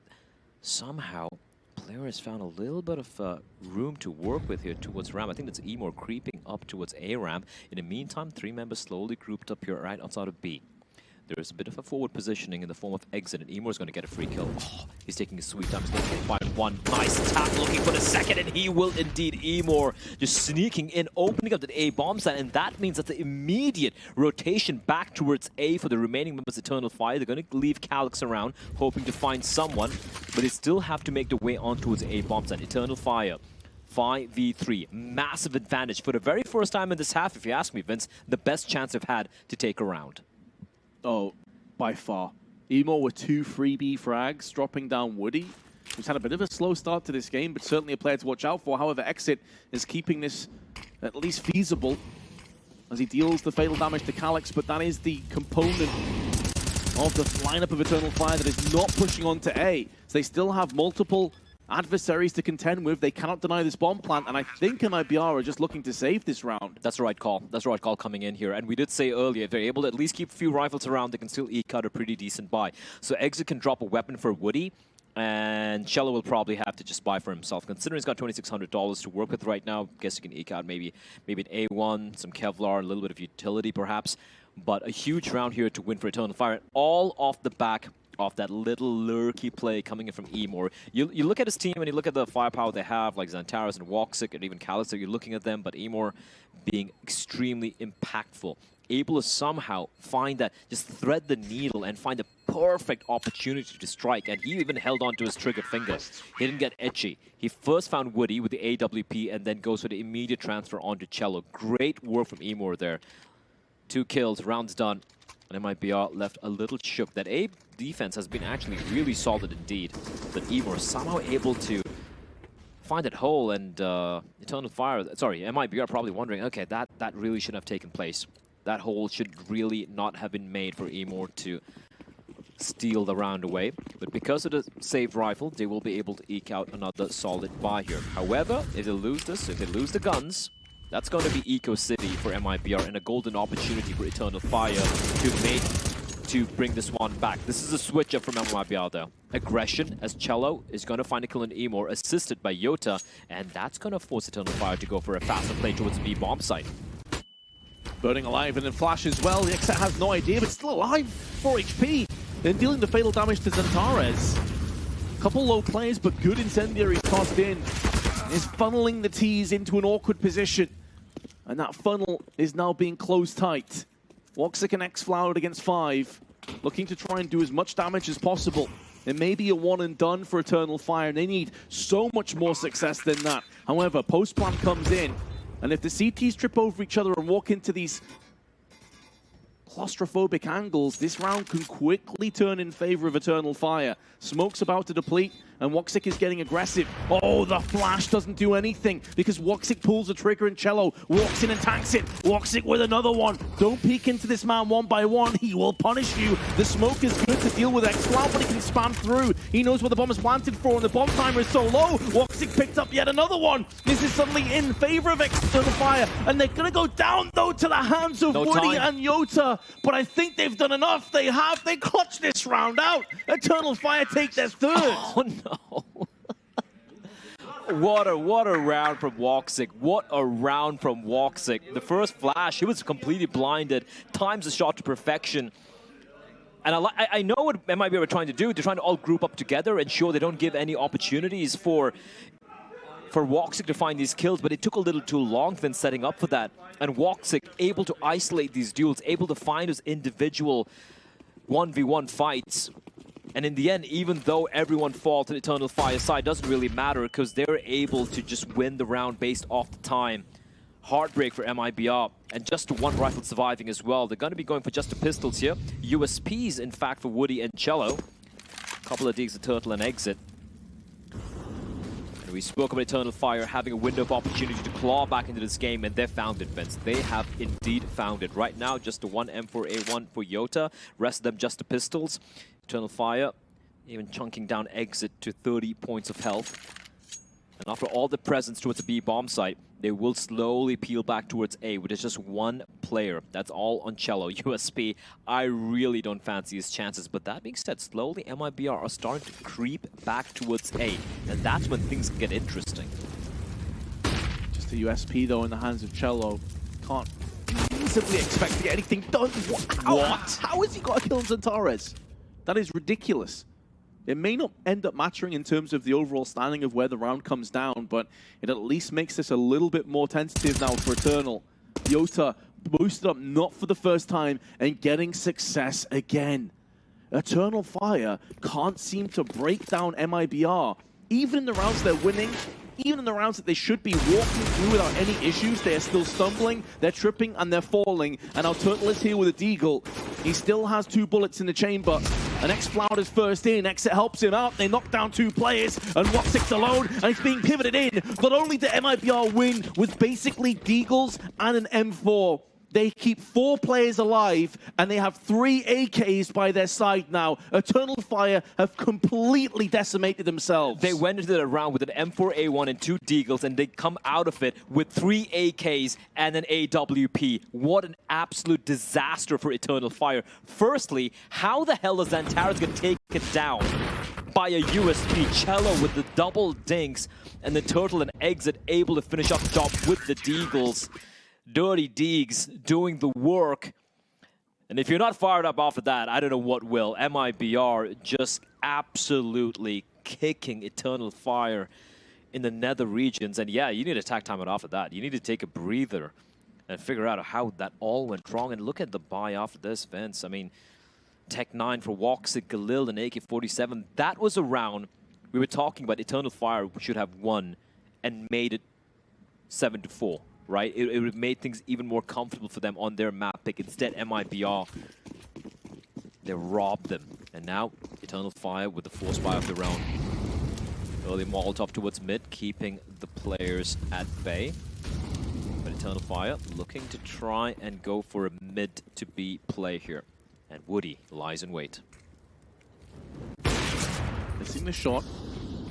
somehow player has found a little bit of room to work with here towards ramp. I think that's Emor creeping up towards A ramp. In the meantime, 3 members slowly grouped up here right outside of B. There's a bit of a forward positioning in the form of exit, and Emor's going to get a free kill. Oh, he's taking a sweet time. He's going to get by 1. Nice tap, looking for the second, and he will indeed. Emor just sneaking in, opening up the A bomb site, and that means that the immediate rotation back towards A for the remaining members of Eternal Fire. They're going to leave Calyx around, hoping to find someone, but they still have to make their way on towards A bomb site. Eternal Fire 5v3, massive advantage for the very first time in this half, if you ask me, Vince. The best chance they've had to take a round. Oh, by far. Emor with 2 freebie frags, dropping down Woody, who's had a bit of a slow start to this game, but certainly a player to watch out for. However, Exit is keeping this at least feasible as he deals the fatal damage to Calyx, but that is the component of the lineup of Eternal Fire that is not pushing on to A. So they still have multiple adversaries to contend with. They cannot deny this bomb plant, and I think MIBR are just looking to save this round. That's the right call. That's the right call coming in here. And we did say earlier, if they're able to at least keep a few rifles around, they can still eke out a pretty decent buy. So Exit can drop a weapon for Woody, and Cello will probably have to just buy for himself. Considering he's got $2,600 to work with right now, I guess he can eke out maybe an A1, some Kevlar, a little bit of utility perhaps. But a huge round here to win for Eternal Fire, all off the back of that little lurky play coming in from Emor. You look at his team and you look at the firepower they have, like Xantares and Woxic and even Calyx, you're looking at them, but Emor being extremely impactful. Able to somehow find that, just thread the needle and find the perfect opportunity to strike, and he even held on to his trigger finger. He didn't get etchy. He first found Woody with the AWP and then goes for the immediate transfer onto Cello. Great work from Emor there. 2 kills, rounds done. And MIBR left a little shook. That A defense has been actually really solid indeed. But Emor somehow able to find that hole, and Eternal Fire, sorry, MIBR probably wondering, okay, that really shouldn't have taken place. That hole should really not have been made for Emor to steal the round away. But because of the saved rifle, they will be able to eke out another solid buy here. However, if they lose this, if they lose the guns, that's going to be Eco City for MIBR and a golden opportunity for Eternal Fire to bring this one back. This is a switch up from MIBR though. Aggression, as Cello is going to find a kill in Emor, assisted by Yota, and that's going to force Eternal Fire to go for a faster play towards B bomb site. Burning alive and then Flash as well. The Exet has no idea, but still alive. 4 HP. Then dealing the fatal damage to Xantares. Couple low plays, but good incendiary tossed in. Is funneling the T's into an awkward position. And that funnel is now being closed tight. Woxic and X-Flowered against 5. Looking to try and do as much damage as possible. It may be a one and done for Eternal Fire, and they need so much more success than that. However, post-plant comes in, and if the CTs trip over each other and walk into these claustrophobic angles, this round can quickly turn in favor of Eternal Fire. Smoke's about to deplete, and Woxic is getting aggressive. Oh, the flash doesn't do anything because Woxic pulls the trigger and Cello walks in and tanks it. Woxic with another one. Don't peek into this man one by one. He will punish you. The smoke is good to deal with X-Cloud, but he can spam through. He knows where the bomb is planted for, and the bomb timer is so low. Woxic picked up yet another one. This is suddenly in favor of Eternal Fire, and they're going to go down, though, to the hands of Woody and Yota. But I think they've done enough. They clutched this round out. Eternal Fire take their third. Oh, no. What a round from Woxic. What a round from Woxic. The first flash, he was completely blinded. Times the shot to perfection. And I know what MIBR were trying to do. They're trying to all group up together, ensure they don't give any opportunities for Woxic to find these kills, but it took a little too long then setting up for that. And Woxic able to isolate these duels, able to find those individual 1v1 fights. And in the end, even though everyone falls to the Eternal Fire side, doesn't really matter because they're able to just win the round based off the time. Heartbreak for MIBR, and just one rifle surviving as well. They're going to be going for just the pistols here. USPs, in fact, for Woody and Cello. A couple of digs, a turtle and exit. And we spoke about Eternal Fire having a window of opportunity to claw back into this game, and they've found it, Vince. They have indeed found it. Right now, just the one M4A1 for Yota. Rest of them just the pistols. Eternal Fire even chunking down exit to 30 points of health. And after all the presence towards the B bomb site, they will slowly peel back towards A, with just one player. That's all on Cello. USP, I really don't fancy his chances. But that being said, slowly MIBR are starting to creep back towards A. And that's when things get interesting. Just a USP, though, in the hands of Cello. Can't simply expect to get anything done. What? How has he got a kill on Zantares? That is ridiculous. It may not end up mattering in terms of the overall standing of where the round comes down, but it at least makes this a little bit more tentative now for Eternal. Yota boosted up not for the first time and getting success again. Eternal Fire can't seem to break down MIBR. Even in the rounds they're winning, even in the rounds that they should be walking through without any issues, they are still stumbling, they're tripping, and they're falling. And now Turtle is here with a deagle. He still has 2 bullets in the chamber. And X-Cloud is first in. Exit helps him out. They knock down 2 players. And Woxic's alone. And he's being pivoted in. Not only did MIBR win with basically deagles and an M4, they keep 4 players alive, and they have 3 AKs by their side now. Eternal Fire have completely decimated themselves. They went into the round with an M4A1 and 2 deagles, and they come out of it with 3 AKs and an AWP. What an absolute disaster for Eternal Fire. Firstly, how the hell is Zantares going to take it down by a USP? Cello with the double dinks, and the Turtle and Exit able to finish up the job with the deagles. Dirty Deegs doing the work. And if you're not fired up after that, I don't know what will. MIBR just absolutely kicking Eternal Fire in the nether regions. And yeah, you need a attack timeout after that. You need to take a breather and figure out how that all went wrong. And look at the buy after this, Vince. I mean, Tech 9 for Woxic, Galil, and AK-47. That was a round we were talking about. Eternal Fire should have won and made it 7-4. Right? It would have made things even more comfortable for them on their map pick. Instead, MIBR, they robbed them. And now, Eternal Fire with the force buy of their own. Early Molotov towards mid, keeping the players at bay. But Eternal Fire looking to try and go for a mid to B play here. And Woody lies in wait. They're seeing the shot.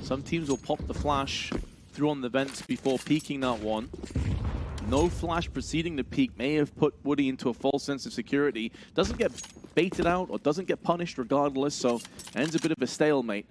Some teams will pop the flash through on the vents before peeking that one. No flash preceding the peak may have put Woody into a false sense of security. Doesn't get baited out or doesn't get punished regardless, so ends a bit of a stalemate.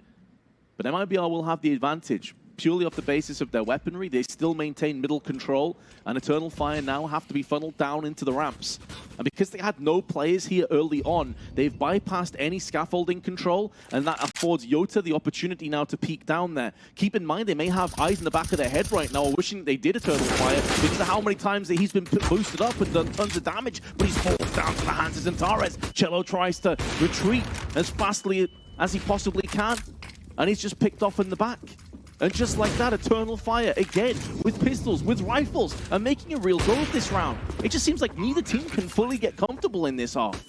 But MIBR will have the advantage. Purely off the basis of their weaponry, they still maintain middle control, and Eternal Fire now have to be funneled down into the ramps. And because they had no players here early on, they've bypassed any scaffolding control, and that affords Yota the opportunity now to peek down there. Keep in mind, they may have eyes in the back of their head right now, wishing they did Eternal Fire, because of how many times that he's been boosted up and done tons of damage, but he's fallen down to the hands of Zantares. Cello tries to retreat as fastly as he possibly can, and he's just picked off in the back. And just like that, Eternal Fire, again, with pistols, with rifles, and making a real go of this round. It just seems like neither team can fully get comfortable in this half.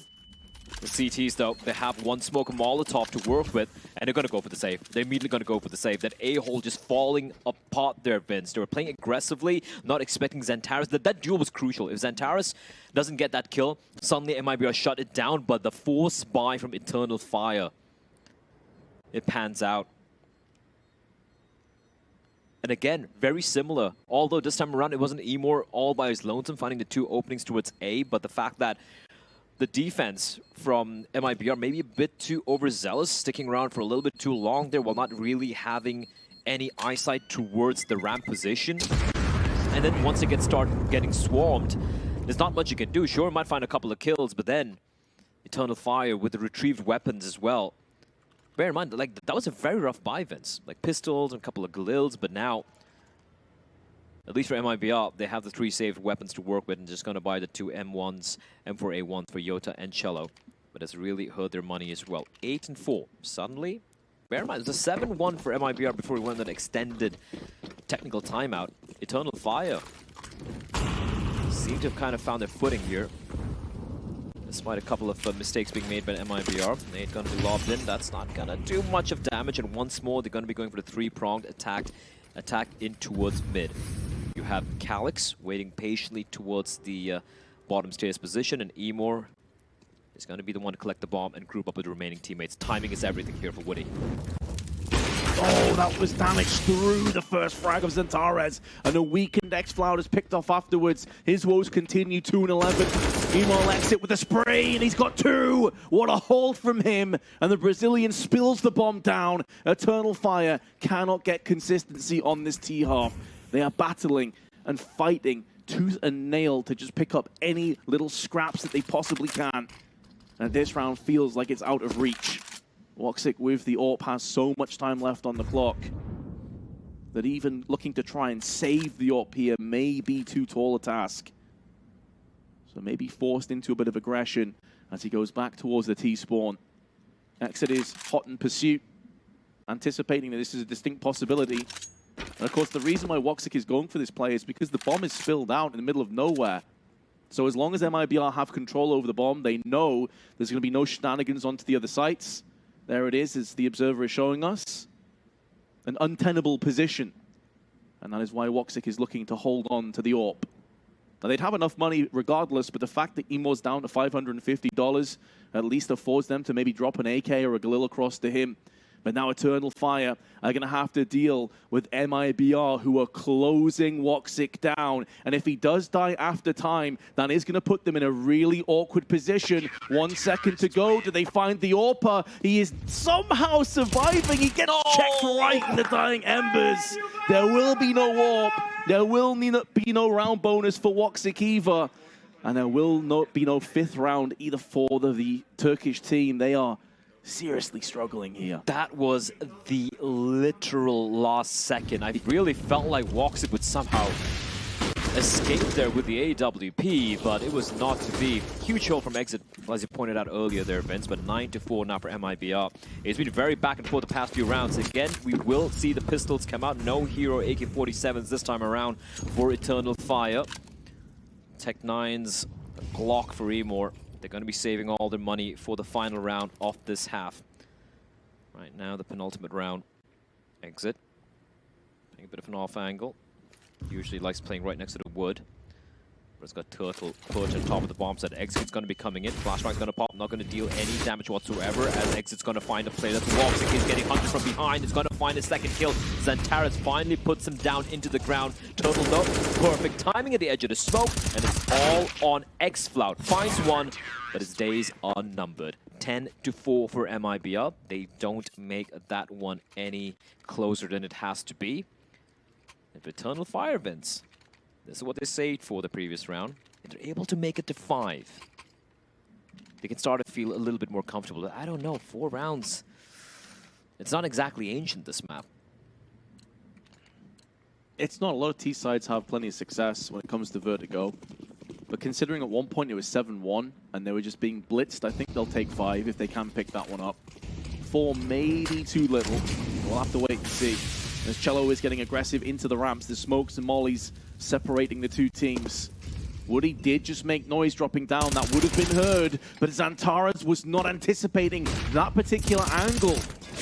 The CTs, though, they have one smoke Molotov to work with, And they're going to go for the save. They're immediately going to go for the save. That A-hole just falling apart there, Vince. They were playing aggressively, not expecting Xantares. That duel was crucial. If Xantares doesn't get that kill, suddenly MIBR shut it down, but the force buy from Eternal Fire, it pans out. And again, very similar. Although this time around, it wasn't Emor all by his lonesome finding the two openings towards A, but the fact that the defense from MIBR maybe a bit too overzealous, sticking around for a little bit too long there while not really having any eyesight towards the ramp position. And then once it start getting swarmed, there's not much you can do. Sure, might find a couple of kills, but then Eternal Fire with the retrieved weapons as well. Bear in mind, like, that was a very rough buy, Vince. Like pistols and a couple of Galils, but now, at least for MIBR, they have the 3 saved weapons to work with and just going to buy the 2 M1s, M4A1 for Yota and Cello. But it's really hurt their money as well. 8 and 4. Suddenly, bear in mind, it's a 7-1 for MIBR before we went on an extended technical timeout. Eternal Fire seem to have kind of found their footing here. Despite a couple of mistakes being made by MIBR. Nade going to be lobbed in. That's not going to do much of damage. And once more, they're going to be going for the 3-pronged attack in towards mid. You have Calyx waiting patiently towards the bottom stairs position, and Emor is going to be the one to collect the bomb and group up with the remaining teammates. Timing is everything here for Woody. Oh, that was damage through the first frag of Xantares, and a weakened X-Floud is picked off afterwards. His woes continue, 2 and 11. Emor exit with a spray, and he's got 2. What a hold from him, and the Brazilian spills the bomb down. Eternal Fire cannot get consistency on this T-half. They are battling and fighting tooth and nail to just pick up any little scraps that they possibly can. And this round feels like it's out of reach. Woxic with the AWP has so much time left on the clock that even looking to try and save the AWP here may be too tall a task. So maybe forced into a bit of aggression as he goes back towards the T-spawn. Exit is hot in pursuit, anticipating that this is a distinct possibility. And of course, the reason why Woxic is going for this play is because the bomb is spilled out in the middle of nowhere. So as long as MIBR have control over the bomb, they know there's going to be no shenanigans onto the other sites. There it is, as the observer is showing us. An untenable position. And that is why Woxic is looking to hold on to the AWP. Now, they'd have enough money regardless, but the fact that Emor's down to $550 at least affords them to maybe drop an AK or a Galil across to him. But now Eternal Fire are going to have to deal with MIBR, who are closing Woxic down. And if he does die after time, that is going to put them in a really awkward position. 1 second to go. Do they find the AWPer? He is somehow surviving. He gets checked right in the dying embers. There will be no AWP. There will be no round bonus for Woxic either. And there will not be no 5th round either for the Turkish team. They are seriously struggling here. That was the literal last second. I really felt like Woxic would somehow escape there with the AWP, but it was not to be. Huge show from Exit, as you pointed out earlier there, Vince, but 9-4 now for MIBR. It's been very back and forth the past few rounds. Again, we will see the pistols come out. No Hero AK-47s this time around for Eternal Fire. Tech 9's Glock for Emor. They're going to be saving all their money for the final round of this half. Right now, the penultimate round. Exit. Playing a bit of an off angle. Usually likes playing right next to the wood. But it's got Turtle perched on top of the bomb set. Exit's going to be coming in. Flashbang's going to pop. Not going to deal any damage whatsoever as Exit's going to find a play. That's Woxic is getting hunted from behind. He's going to find a second kill. Xantares finally puts him down into the ground. Turtle, no. Perfect timing at the edge of the smoke. And it's all on X-Floud. Finds one, but his days are numbered. 10-4 for MIBR. They don't make that one any closer than it has to be. And for Eternal Fire, Vince, this is what they saved for the previous round. And they're able to make it to 5. They can start to feel a little bit more comfortable. I don't know, 4 rounds. It's not exactly ancient, this map. It's not. A lot of T-sides have plenty of success when it comes to Vertigo. But considering at one point it was 7-1 and they were just being blitzed, I think they'll take 5 if they can pick that one up. 4 maybe too little. We'll have to wait and see. As Cello is getting aggressive into the ramps, the smokes and mollies separating the two teams. Woody did just make noise dropping down. That would have been heard, but Xantares was not anticipating that particular angle.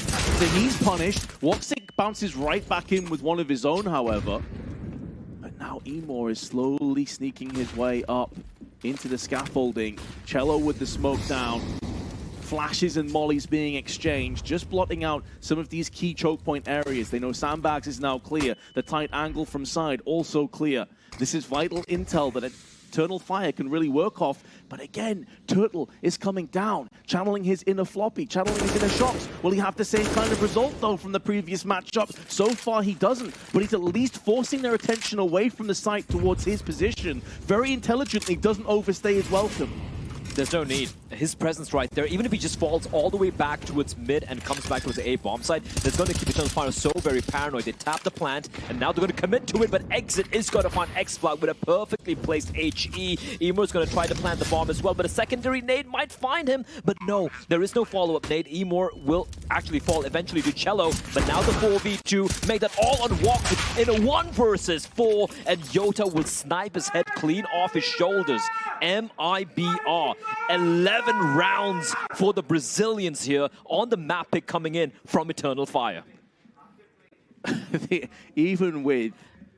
So he's punished. Woxic bounces right back in with one of his own, however. But now Emor is slowly sneaking his way up into the scaffolding. Cello with the smoke down. Flashes and mollies being exchanged, just blotting out some of these key choke point areas. They know Sandbags is now clear. The tight angle from side also clear. This is vital intel that Eternal Fire can really work off. But again, Turtle is coming down, channeling his inner floppy, channeling his inner shocks. Will he have the same kind of result, though, from the previous matchup? So far, he doesn't, but he's at least forcing their attention away from the site towards his position. Very intelligently, doesn't overstay his welcome. There's no need. His presence right there, even if he just falls all the way back towards mid and comes back towards the A bomb site, that's going to keep Eternal Fire so very paranoid. They tap the plant, and now they're going to commit to it, but Exit is going to find X-Flag with a perfectly placed HE. Emor's going to try to plant the bomb as well, but a secondary nade might find him. But no, there is no follow-up nade. Emor will actually fall eventually to Cello, but now the 4v2 make that all on Walk in a 1 versus 4, and Yota will snipe his head clean off his shoulders. MIBR, 11 rounds for the Brazilians here on the map pick coming in from Eternal Fire. Even with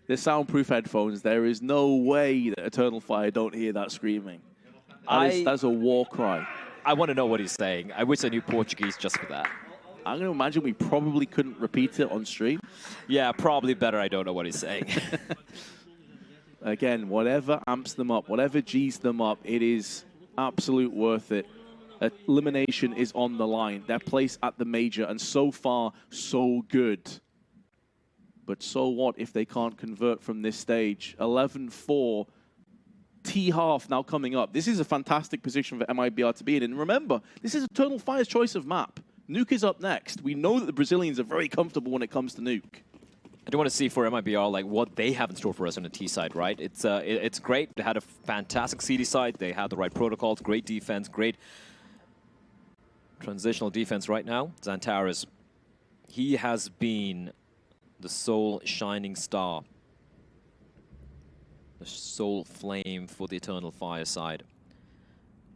the soundproof headphones, there is no way that Eternal Fire don't hear that screaming. That's a war cry. I want to know what he's saying. I wish I knew Portuguese just for that. I'm going to imagine we probably couldn't repeat it on stream. Yeah, probably better. I don't know what he's saying. Again, whatever amps them up, whatever Gs them up, it is absolute worth it. Elimination is on the line. Their place at the major, and so far, so good. But so what if they can't convert from this stage? 11-4, T-half now coming up. This is a fantastic position for MIBR to be in. And remember, this is Eternal Fire's choice of map. Nuke is up next. We know that the Brazilians are very comfortable when it comes to Nuke. I do want to see for MIBR like what they have in store for us on the T side, right? It's great. They had a fantastic CD side. They had the right protocols, great defense, great transitional defense right now. Xantares, he has been the sole shining star, the sole flame for the Eternal Fire side.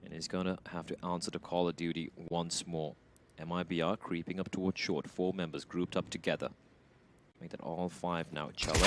And he's going to have to answer the call of duty once more. MIBR creeping up towards short. 4 members grouped up together. Make that all 5 now. Cello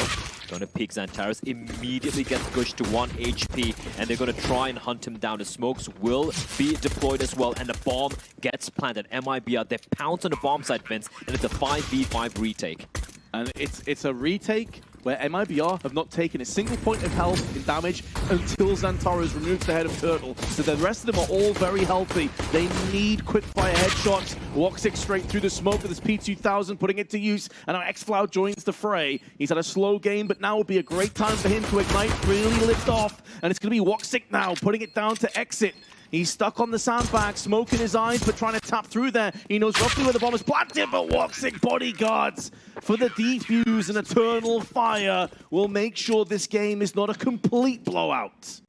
going to peek Xantares, immediately gets pushed to 1 HP, and they're going to try and hunt him down. The smokes will be deployed as well, and the bomb gets planted. MIBR, they pounce on the bomb site, Vince, and it's a 5v5 retake. And it's a retake where MIBR have not taken a single point of health in damage until Xantares removes the head of Turtle. So the rest of them are all very healthy. They need quick-fire headshots. Woxic straight through the smoke with his P2000, putting it to use. And now X-Cloud joins the fray. He's had a slow game, but now will be a great time for him to ignite, really lift off. And it's going to be Woxic now, putting it down to Exit. He's stuck on the sandbag, smoke in his eyes, but trying to tap through there. He knows roughly where the bomb is planted, but Woxic bodyguards for the defuse, and Eternal Fire will make sure this game is not a complete blowout.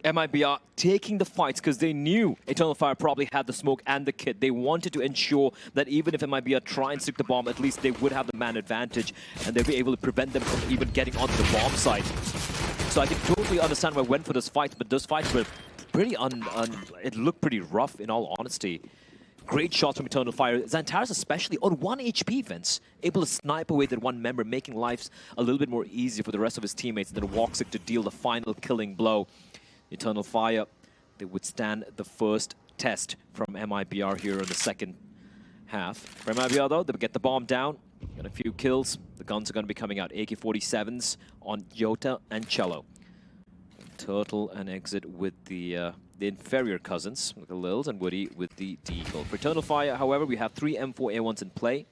MIBR taking the fights because they knew Eternal Fire probably had the smoke and the kit. They wanted to ensure that even if MIBR try and stick the bomb, at least they would have the man advantage, and they'd be able to prevent them from even getting onto the bomb site. So I can totally understand why I went for those fights, but those fights were pretty it looked pretty rough, in all honesty. Great shots from Eternal Fire. Xantares especially on 1 HP, Vince. Able to snipe away that one member, making lives a little bit more easy for the rest of his teammates, and then Woxic to deal the final killing blow. Eternal Fire, they withstand the first test from MIBR here in the second half. For MIBR, though, they get the bomb down. Got a few kills. The guns are going to be coming out. AK-47s on Yota and Cello. Turtle and Exit with the inferior cousins, with the Lils, and Woody with the Deagle. For Eternal Fire, however, we have 3 M4A1s in play.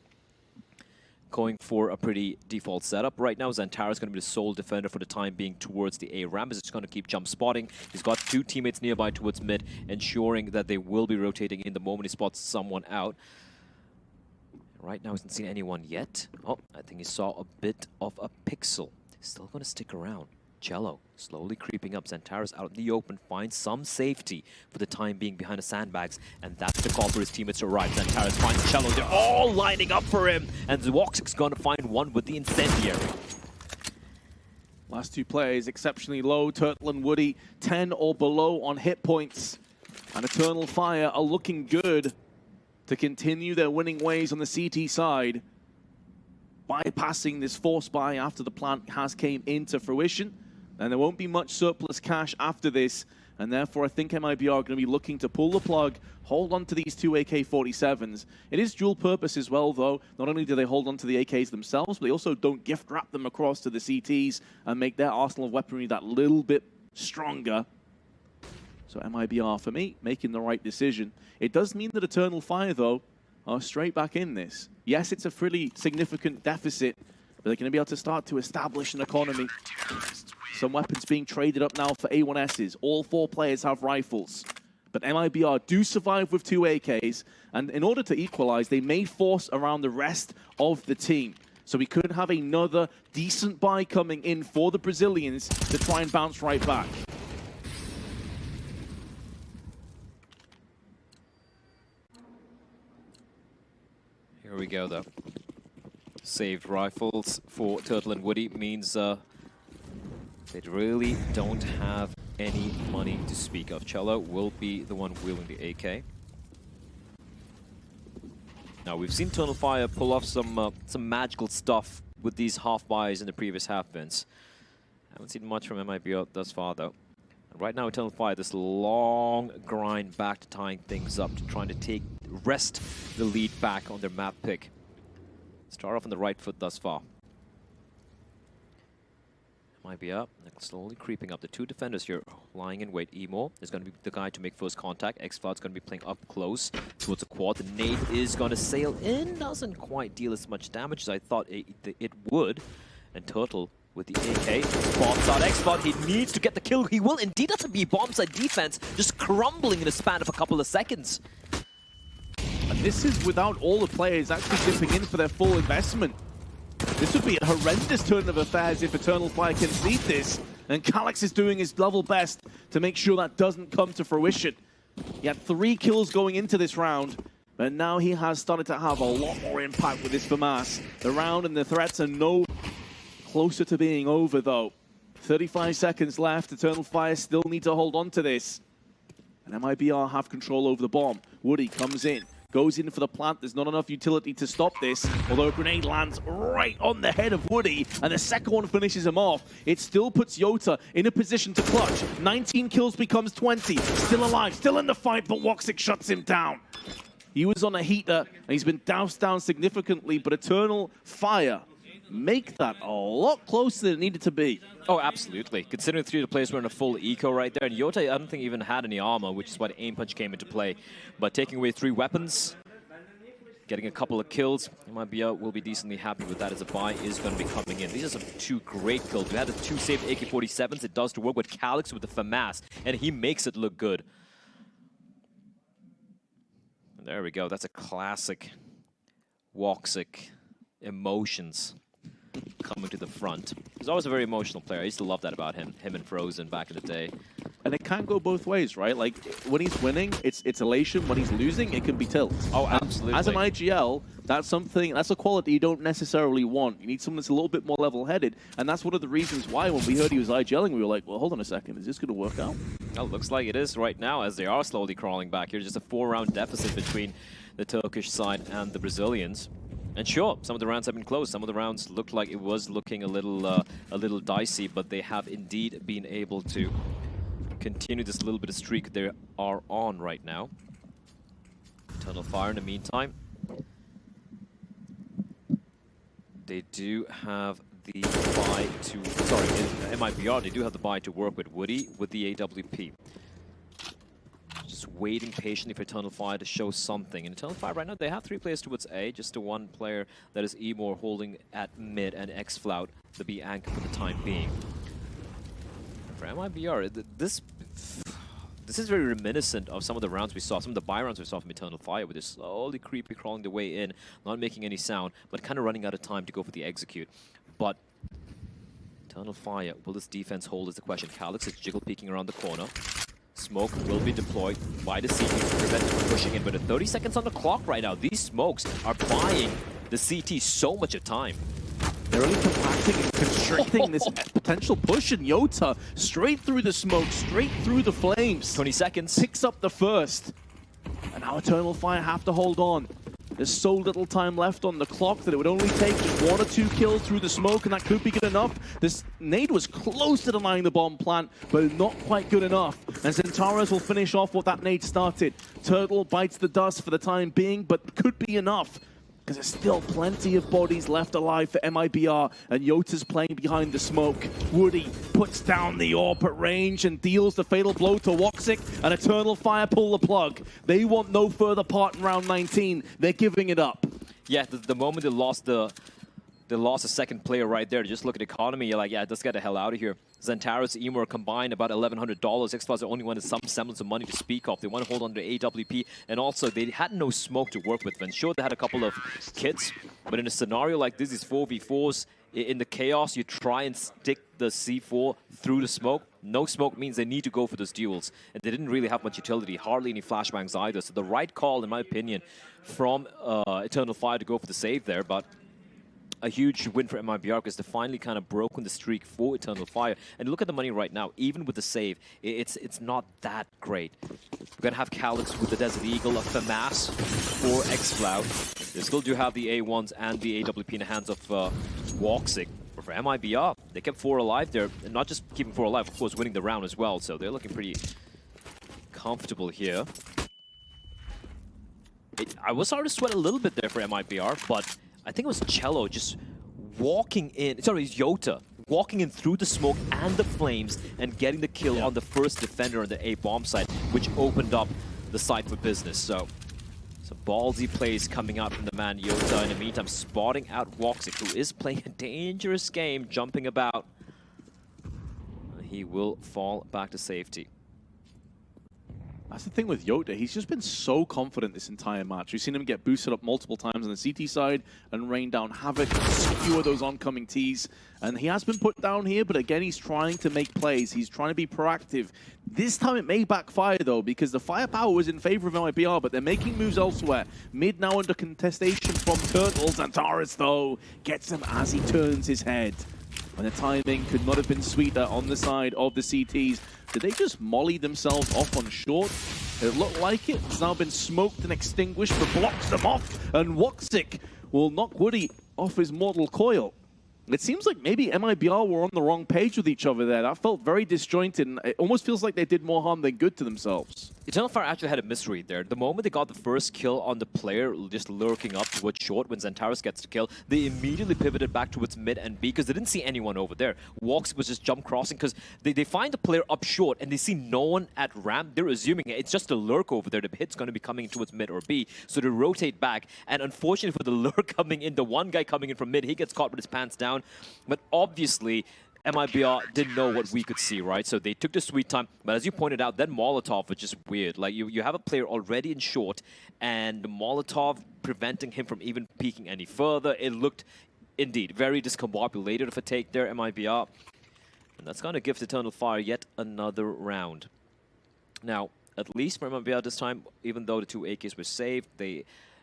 Going for a pretty default setup. Right now, Xantares is going to be the sole defender for the time being towards the A ramp. He's just going to keep jump spotting. He's got 2 teammates nearby towards mid, ensuring that they will be rotating in the moment he spots someone out. Right now, he hasn't seen anyone yet. Oh, I think he saw a bit of a pixel. He's still going to stick around. Cello slowly creeping up. Xantares out in the open, finds some safety for the time being behind the sandbags, and that's the call for his teammates to arrive. Xantares finds Cello. They're all lining up for him, and Woxic's going to find one with the incendiary. Last 2 players exceptionally low. Turtle and Woody 10 or below on hit points, and Eternal Fire are looking good to continue their winning ways on the CT side, bypassing this force buy after the plant has came into fruition. And there won't be much surplus cash after this. And therefore, I think MIBR are going to be looking to pull the plug, hold on to these two AK-47s. It is dual purpose as well, though. Not only do they hold on to the AKs themselves, but they also don't gift wrap them across to the CTs and make their arsenal of weaponry that little bit stronger. So MIBR, for me, making the right decision. It does mean that Eternal Fire, though, are straight back in this. Yes, it's a pretty significant deficit, but they're going to be able to start to establish an economy. Some weapons being traded up now for A1Ss. All 4 players have rifles. But MIBR do survive with 2 AKs, and in order to equalize, they may force around the rest of the team. So we could have another decent buy coming in for the Brazilians to try and bounce right back. Here we go, though. Saved rifles for Turtle and Woody means they really don't have any money to speak of. Cello will be the one wielding the AK. Now, we've seen Eternal Fire pull off some magical stuff with these half buys in the previous half bins. Haven't seen much from MIBR thus far, though. And right now, Eternal Fire, this long grind back to tying things up, to trying to wrest the lead back on their map pick. Start off on the right foot thus far. MIBR slowly creeping up. The 2 defenders here lying in wait. Emo is going to be the guy to make first contact. X-Cloud's going to be playing up close towards the quad. The nade is going to sail in. Doesn't quite deal as much damage as I thought it would. And Turtle with the AK bombs out X-Cloud. He needs to get the kill. He will indeed. That's a B bombside defense just crumbling in a span of a couple of seconds. And this is without all the players actually dipping in for their full investment. This would be a horrendous turn of affairs if Eternal Fire concede this. And Calyx is doing his level best to make sure that doesn't come to fruition. He had 3 kills going into this round, but now he has started to have a lot more impact with this FAMAS. The round and the threats are no closer to being over, though. 35 seconds left. Eternal Fire still need to hold on to this. And MIBR have control over the bomb. Woody comes in. Goes in for the plant. There's not enough utility to stop this, although a grenade lands right on the head of Woody, and the second one finishes him off. It still puts Yota in a position to clutch. 19 kills becomes 20. Still alive, still in the fight, but Woxic shuts him down. He was on a heater, and he's been doused down significantly, but Eternal Fire make that a lot closer than it needed to be. Oh, absolutely. Considering 3 of the players were in a full eco right there, and Yota, I don't think even had any armor, which is why the aim punch came into play. But taking away 3 weapons, getting a couple of kills, MIBR will be decently happy with that, as a buy is going to be coming in. These are some 2 great kills. We had the 2 saved AK-47s. It does to work with Calyx with the FAMAS, and he makes it look good. And there we go. That's a classic Woxic emotions coming to the front. He's always a very emotional player. I used to love that about him and Frozen back in the day. And it can go both ways, right? Like, when he's winning, it's elation. When he's losing, it can be tilt. Oh, absolutely. As an IGL, that's a quality you don't necessarily want. You need someone that's a little bit more level-headed. And that's one of the reasons why, when we heard he was IGLing, we were like, well, hold on a second. Is this going to work out? Well, looks like it is right now, as they are slowly crawling back. Here's just a 4-round deficit between the Turkish side and the Brazilians. And sure, some of the rounds have been close. Some of the rounds looked like it was looking a little dicey, but they have indeed been able to continue this little bit of streak they are on right now. Eternal Fire in the meantime. They do have the buy to, sorry, in MIBR, they do have the buy to work with Woody with the AWP. Just waiting patiently for Eternal Fire to show something. And Eternal Fire right now, they have 3 players towards A, just the 1 player that is Emor holding at mid, and X-Flout the B anchor for the time being. And for MIBR, this is very reminiscent of some of the rounds we saw, some of the buy rounds we saw from Eternal Fire, where they're slowly creepy crawling their way in, not making any sound, but kind of running out of time to go for the execute. But Eternal Fire, will this defense hold is the question. Calyx is jiggle peeking around the corner. Smoke will be deployed by the CT to prevent them from pushing in, but at 30 seconds on the clock right now, these smokes are buying the CT so much of time. They're really compacting and constricting this potential push, and Yota straight through the smoke, straight through the flames. 20 seconds. Picks up the first. And now Eternal Fire have to hold on. There's so little time left on the clock that it would only take just 1 or 2 kills through the smoke, and that could be good enough. This nade was close to denying the bomb plant, but not quite good enough. And Zentaros will finish off what that nade started. Turtle bites the dust for the time being, but could be enough, because there's still plenty of bodies left alive for MIBR, and Yota's playing behind the smoke. Woody puts down the AWP at range and deals the fatal blow to Woxic, and Eternal Fire pull the plug. They want no further part in round 19. They're giving it up. Yeah, the moment they lost a second player right there, just look at economy, you're like, yeah, let's get the hell out of here. Zentaros and Emo combined about $1,100. Xflows only wanted some semblance of money to speak of. They want to hold on to AWP, and also they had no smoke to work with. And sure, they had a couple of kits, but in a scenario like this, these 4v4s, in the chaos, you try and stick the C4 through the smoke. No smoke means they need to go for those duels, and they didn't really have much utility, hardly any flashbangs either. So the right call, in my opinion, from Eternal Fire to go for the save there, but a huge win for MIBR because they finally kind of broken the streak for Eternal Fire. And look at the money right now, even with the save, it's not that great. We're going to have Calyx with the Desert Eagle, a FAMAS for Xflow. They still do have the A1s and the AWP in the hands of Woxic. But for MIBR, they kept 4 alive there, and not just keeping 4 alive, of course, winning the round as well. So they're looking pretty comfortable here. I was starting to sweat a little bit there for MIBR, but I think it was Cello just walking in, sorry, it's Yota, walking in through the smoke and the flames and getting the kill on the first defender on the A bomb site, which opened up the site for business. So ballsy plays coming out from the man Yota. In the meantime, spotting out Woxic, who is playing a dangerous game, jumping about. He will fall back to safety. That's the thing with Yota. He's just been so confident this entire match. We've seen him get boosted up multiple times on the CT side and rain down havoc, skewer those oncoming Ts. And he has been put down here, but again, he's trying to make plays. He's trying to be proactive. This time it may backfire, though, because the firepower was in favor of MIBR, but they're making moves elsewhere. Mid now under contestation from Turtles. Antares, though, gets him as he turns his head. And the timing could not have been sweeter on the side of the CTs. Did they just molly themselves off on short? It looked like it. It's now been smoked and extinguished, but blocks them off. And Woxic will knock Woody off his mortal coil. It seems like maybe MIBR were on the wrong page with each other there. That felt very disjointed, and it almost feels like they did more harm than good to themselves. Eternal Fire actually had a misread there. The moment they got the first kill on the player just lurking up towards short when Zentaros gets the kill, they immediately pivoted back towards mid and B because they didn't see anyone over there. Woxic was just jump crossing because they find the player up short and they see no one at ramp. They're assuming it's just a lurk over there. The hit's going to be coming towards mid or B, so they rotate back. And unfortunately for the lurk coming in, the one guy coming in from mid, he gets caught with his pants down. But obviously, MIBR didn't know what we could see, right? So they took the sweet time. But as you pointed out, that Molotov was just weird. Like, you have a player already in short, and the Molotov preventing him from even peeking any further. It looked, indeed, very discombobulated of a take there, MIBR. And that's going to give Eternal Fire yet another round. Now, at least for MIBR this time, even though the 2 AKs were saved,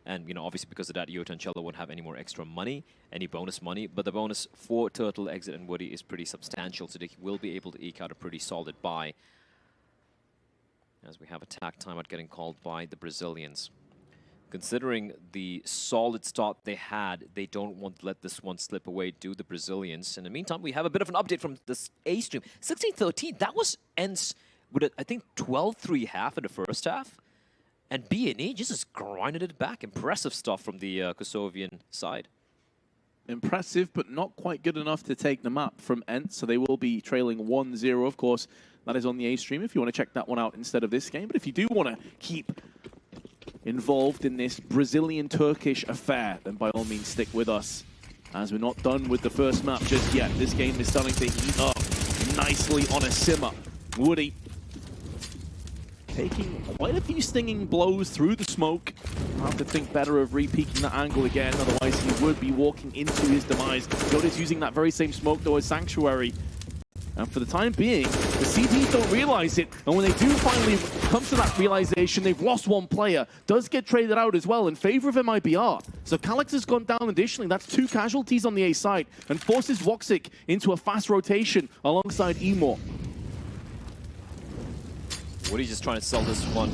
and, you know, obviously because of that, Yota and Cello won't have any more extra money, any bonus money, but the bonus for Turtle, Exit, and Woody is pretty substantial, so they will be able to eke out a pretty solid buy. As we have attack timeout getting called by the Brazilians. Considering the solid start they had, they don't want to let this one slip away, do the Brazilians. In the meantime, we have a bit of an update from this A stream. 16-13, that was ends with, I think, 12-3 half in the first half. And B&E just grinded it back. Impressive stuff from the Kosovian side. Impressive, but not quite good enough to take the map from Ent, so they will be trailing 1-0. Of course, that is on the A stream if you want to check that one out instead of this game. But if you do want to keep involved in this Brazilian-Turkish affair, then by all means stick with us, as we're not done with the first map just yet. This game is starting to heat up nicely on a simmer. Woody taking quite a few stinging blows through the smoke. I'll have to think better of re-peeking that angle again, otherwise he would be walking into his demise. Yoda's using that very same smoke though as Sanctuary. And for the time being, the CDs don't realize it, and when they do finally come to that realization, they've lost one player. Does get traded out as well in favor of MIBR. So Calyx has gone down additionally. That's 2 casualties on the A side, and forces Woxic into a fast rotation alongside Emo. Woody's just trying to sell this one.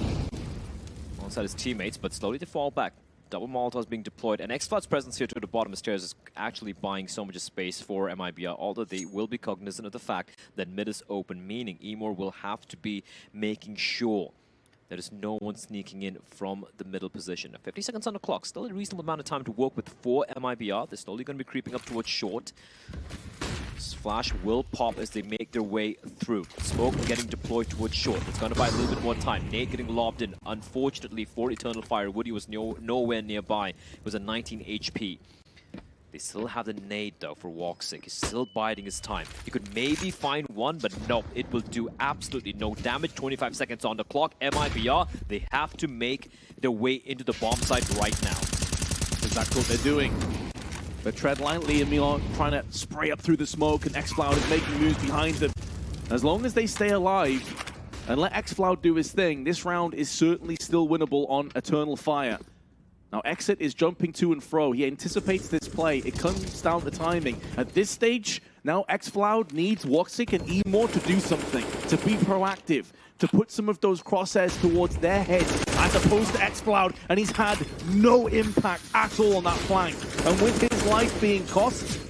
alongside his teammates, but slowly they fall back. Double Molotovs being deployed, and X-Cloud's presence here to the bottom of the stairs is actually buying so much space for MIBR, although they will be cognizant of the fact that mid is open, meaning Emor will have to be making sure there is no one sneaking in from the middle position. 50 seconds on the clock, still a reasonable amount of time to work with for MIBR. They're slowly going to be creeping up towards short. This flash will pop as they make their way through. Smoke getting deployed towards short. It's going to buy a little bit more time. Nate getting lobbed in. Unfortunately for Eternal Fire, Woody was nowhere nearby. It was a 19 HP. They still have the nade though for Woxic. He's still biding his time. He could maybe find one, but no, it will do absolutely no damage. 25 seconds on the clock. MIBR, they have to make their way into the bomb site right now. Exactly what they're doing. They tread lightly, and Milan trying to spray up through the smoke, and X-Cloud is making moves behind them. As long as they stay alive and let X-Cloud do his thing, this round is certainly still winnable on Eternal Fire. Now, Exit is jumping to and fro. He anticipates this play. It comes down to timing. At this stage, now X-Cloud needs Woxic and Emor to do something, to be proactive, to put some of those crosshairs towards their heads, as opposed to X-Cloud, and he's had no impact at all on that flank. And with his life being cost,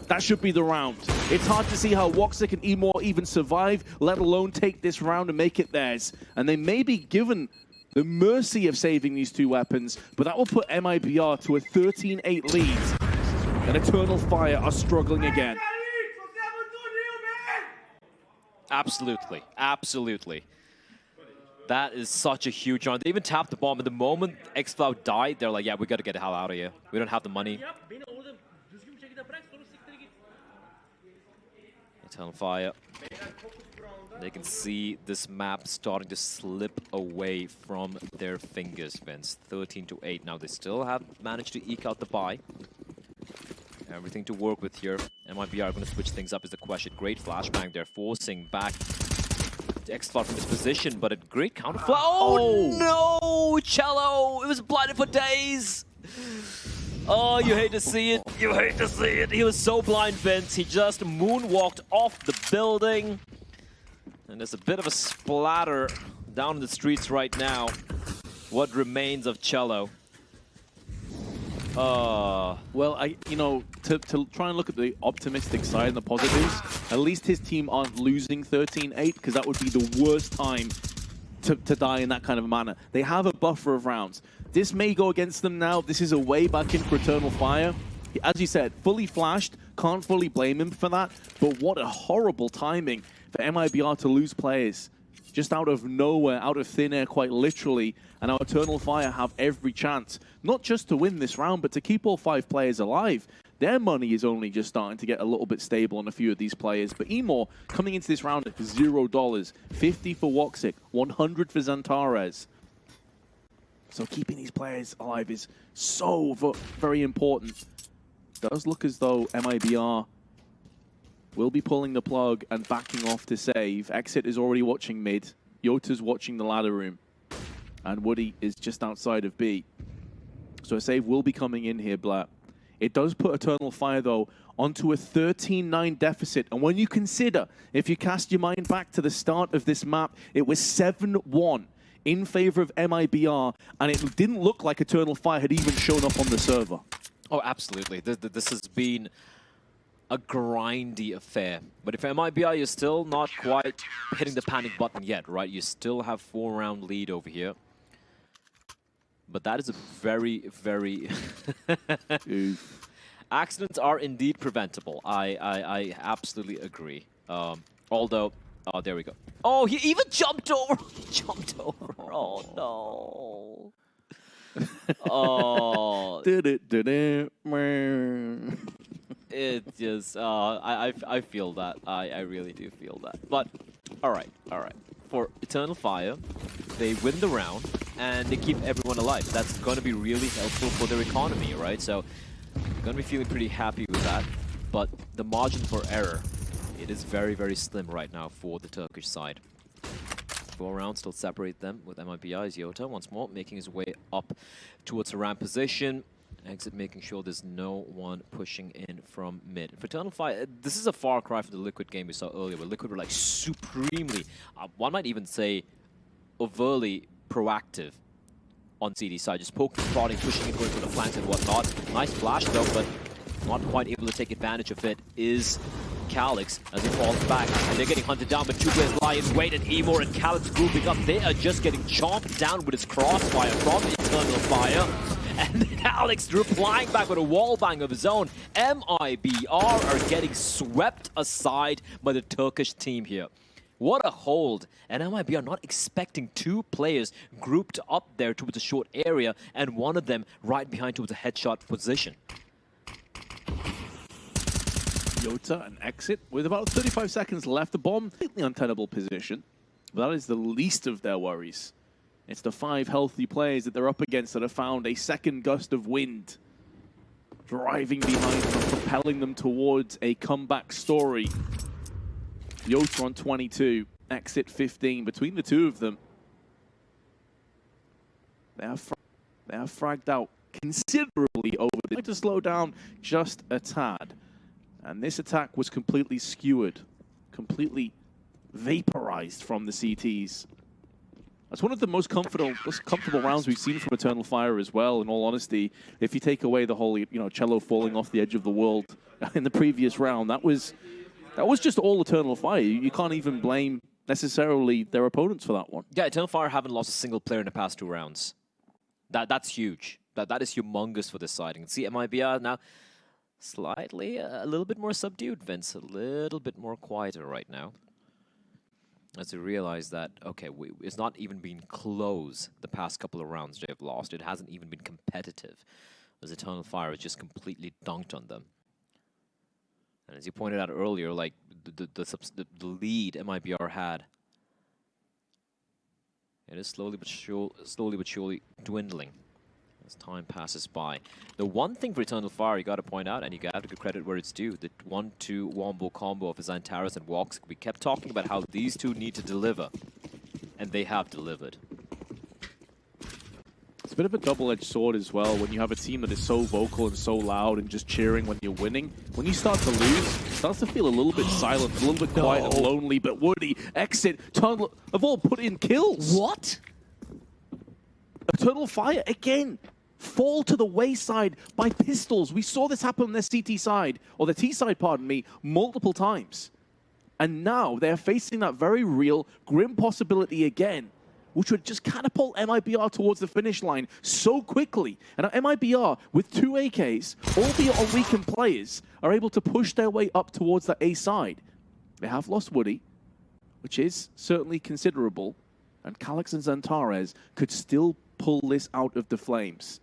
that should be the round. It's hard to see how Woxic and Emor even survive, let alone take this round and make it theirs. And they may be given the mercy of saving these two weapons, but that will put MIBR to a 13-8 lead. And Eternal Fire are struggling again. Absolutely, absolutely. That is such a huge round. They even tapped the bomb. At the moment X-Cloud died, they're like, yeah, we got to get the hell out of here. We don't have the money. Eternal Fire. They can see this map starting to slip away from their fingers, Vince. 13-8. Now they still have managed to eke out the buy. Everything to work with here. MIBR are going to switch things up is the question. Great flashbang. They're forcing back X-Cloud from his position, but a great counter. Oh no, Cello! It was blinded for days. Oh, you hate to see it. You hate to see it. He was so blind, Vince. He just moonwalked off the building. And there's a bit of a splatter down in the streets right now. What remains of Cello? Well, to try and look at the optimistic side and the positives, at least his team aren't losing 13-8, because that would be the worst time to die in that kind of manner. They have a buffer of rounds. This may go against them now. This is a way back in for Eternal Fire. As you said, fully flashed. Can't fully blame him for that. But what a horrible timing for MIBR to lose players. Just out of nowhere, out of thin air, quite literally. And our Eternal Fire have every chance, not just to win this round, but to keep all 5 players alive. Their money is only just starting to get a little bit stable on a few of these players. But Emor coming into this round at $0, 50 for Woxic, 100 for Xantares. So keeping these players alive is so very important. It does look as though MIBR will be pulling the plug and backing off to save. Exit is already watching mid. Yota's watching the ladder room. And Woody is just outside of B. So a save will be coming in here, Blatt. It does put Eternal Fire, though, onto a 13-9 deficit. And when you consider, if you cast your mind back to the start of this map, it was 7-1 in favor of MIBR, and it didn't look like Eternal Fire had even shown up on the server. Oh, absolutely. This has been a grindy affair. But if MIBR, you're still not quite hitting the panic button yet, right? You still have 4-round lead over here. But that is a very, very... Accidents are indeed preventable. I absolutely agree. Although... Oh, there we go. Oh, he even jumped over. He jumped over. Oh, no. Oh. It just... I feel that. I really do feel that. But, all right. For Eternal Fire, they win the round, and they keep everyone alive. That's going to be really helpful for their economy, right? So, going to be feeling pretty happy with that. But the margin for error, it is very, very slim right now for the Turkish side. 4 rounds still separate them with MIBR's Yota once more, making his way up towards a ramp position. Exit making sure there's no one pushing in from mid. For Eternal Fire, this is a far cry from the Liquid game we saw earlier, where Liquid were like supremely, one might even say, overtly proactive on CD side, just poking, prodding, pushing it, going for the flanks and whatnot. Nice flash though, but not quite able to take advantage of it is Calyx as he falls back, and they're getting hunted down, but two players lie in wait, and Emor and Calyx grouping up. They are just getting chomped down with his crossfire from Eternal Fire, and Calyx replying back with a wallbang of his own. MIBR are getting swept aside by the Turkish team here. What a hold, and MIBR not expecting two players grouped up there towards a short area, and one of them right behind towards a headshot position. Yota and exit with about 35 seconds left. The bomb, completely untenable position. But that is the least of their worries. It's the 5 healthy players that they're up against that have found a second gust of wind driving behind them, propelling them towards a comeback story. Yota on 22, exit 15. Between the two of them, they have fragged out considerably over. They like to slow down just a tad. And this attack was completely skewered, completely vaporized from the CTs. That's one of the most comfortable rounds we've seen from Eternal Fire as well, in all honesty. If you take away the whole, Cello falling off the edge of the world in the previous round, that was just all Eternal Fire. You can't even blame necessarily their opponents for that one. Yeah, Eternal Fire haven't lost a single player in the past 2 rounds. That's huge. That is humongous for this side. And see MIBR now slightly, a little bit more subdued, Vince. A little bit more quieter right now. As we realize that, okay, it's not even been close the past couple of rounds they've lost. It hasn't even been competitive, as Eternal Fire has just completely dunked on them. And as you pointed out earlier, like the lead MIBR had, it is slowly but surely dwindling as time passes by. The one thing for Eternal Fire you got to point out, and you got to give credit where it's due, the 1-2 wombo combo of Xantares and Walks. We kept talking about how these two need to deliver, and they have delivered. It's a bit of a double-edged sword as well when you have a team that is so vocal and so loud and just cheering when you're winning. When you start to lose, it starts to feel a little bit silent, a little bit quiet and lonely. But Woody, Exit, Tunnel have all put in kills. What? Eternal Fire, again, fall to the wayside by pistols. We saw this happen on their CT side, or the T side, pardon me, multiple times. And now they're facing that very real, grim possibility again, which would just catapult MIBR towards the finish line so quickly. And MIBR, with 2 AKs, albeit on weakened players, are able to push their way up towards the A side. They have lost Woody, which is certainly considerable, and Calyx and Xantares could still pull this out of the flames.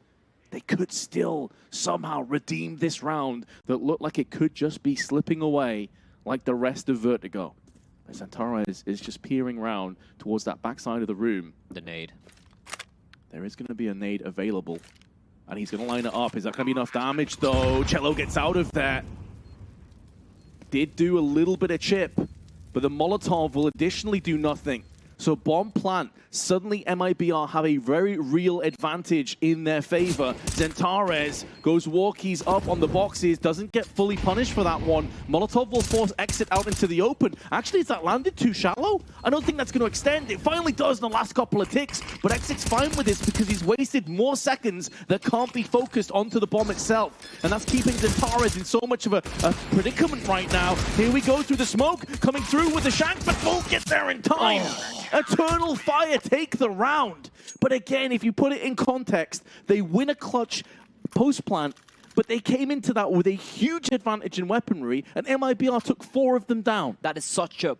They could still somehow redeem this round that looked like it could just be slipping away like the rest of Vertigo. Xantares is just peering around towards that backside of the room. The nade. There is going to be a nade available, and he's going to line it up. Is that going to be enough damage, though? Cello gets out of there. Did do a little bit of chip, but the Molotov will additionally do nothing. So bomb plant, suddenly MIBR have a very real advantage in their favor. Xantares goes walkies up on the boxes, doesn't get fully punished for that one. Molotov will force Exit out into the open. Actually, is that landed too shallow? I don't think that's going to extend. It finally does in the last couple of ticks, but Exit's fine with this because he's wasted more seconds that can't be focused onto the bomb itself. And that's keeping Xantares in so much of a predicament right now. Here we go through the smoke, coming through with the shank, but won't get there in time. Eternal Fire take the round. But again, if you put it in context, they win a clutch post-plant, but they came into that with a huge advantage in weaponry, and MIBR took 4 of them down. That is such a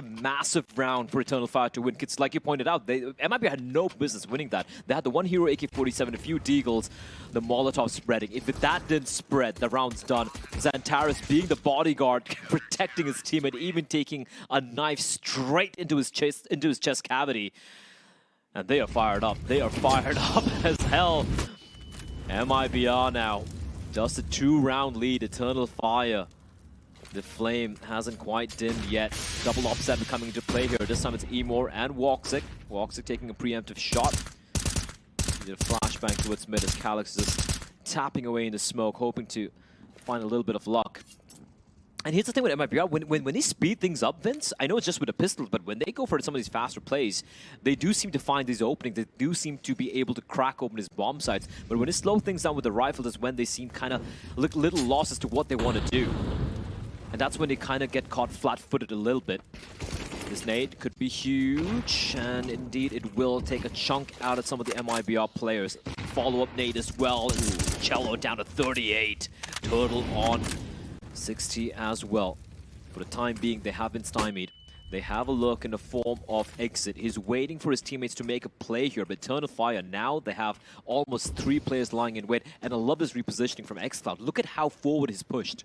massive round for Eternal Fire to win. It's like you pointed out, MIBR had no business winning that. They had the one hero AK-47, a few deagles, the Molotov spreading. If that didn't spread, the round's done. Xantares being the bodyguard, protecting his team, and even taking a knife straight into his chest cavity. And they are fired up. They are fired up as hell. MIBR now. Just a 2-round lead, Eternal Fire. The flame hasn't quite dimmed yet. Double offset coming into play here. This time it's Emor and Walksick. Walksick taking a preemptive shot. He did a flashbang towards mid as Calyx is just tapping away in the smoke, hoping to find a little bit of luck. And here's the thing with MIBR, when they speed things up, Vince, I know it's just with the pistols, but when they go for some of these faster plays, they do seem to find these openings. They do seem to be able to crack open his bomb sites. But when they slow things down with the rifle, that's when they seem kind of little lost as to what they want to do. And that's when they kind of get caught flat-footed a little bit. This nade could be huge, and indeed it will take a chunk out of some of the MIBR players. Follow-up nade as well. Cello down to 38. Turtle on 60 as well. For the time being, they have been stymied. They have a look in the form of exit. He's waiting for his teammates to make a play here, but Eternal Fire, now they have almost 3 players lying in wait. And I love this repositioning from xCloud. Look at how forward he's pushed.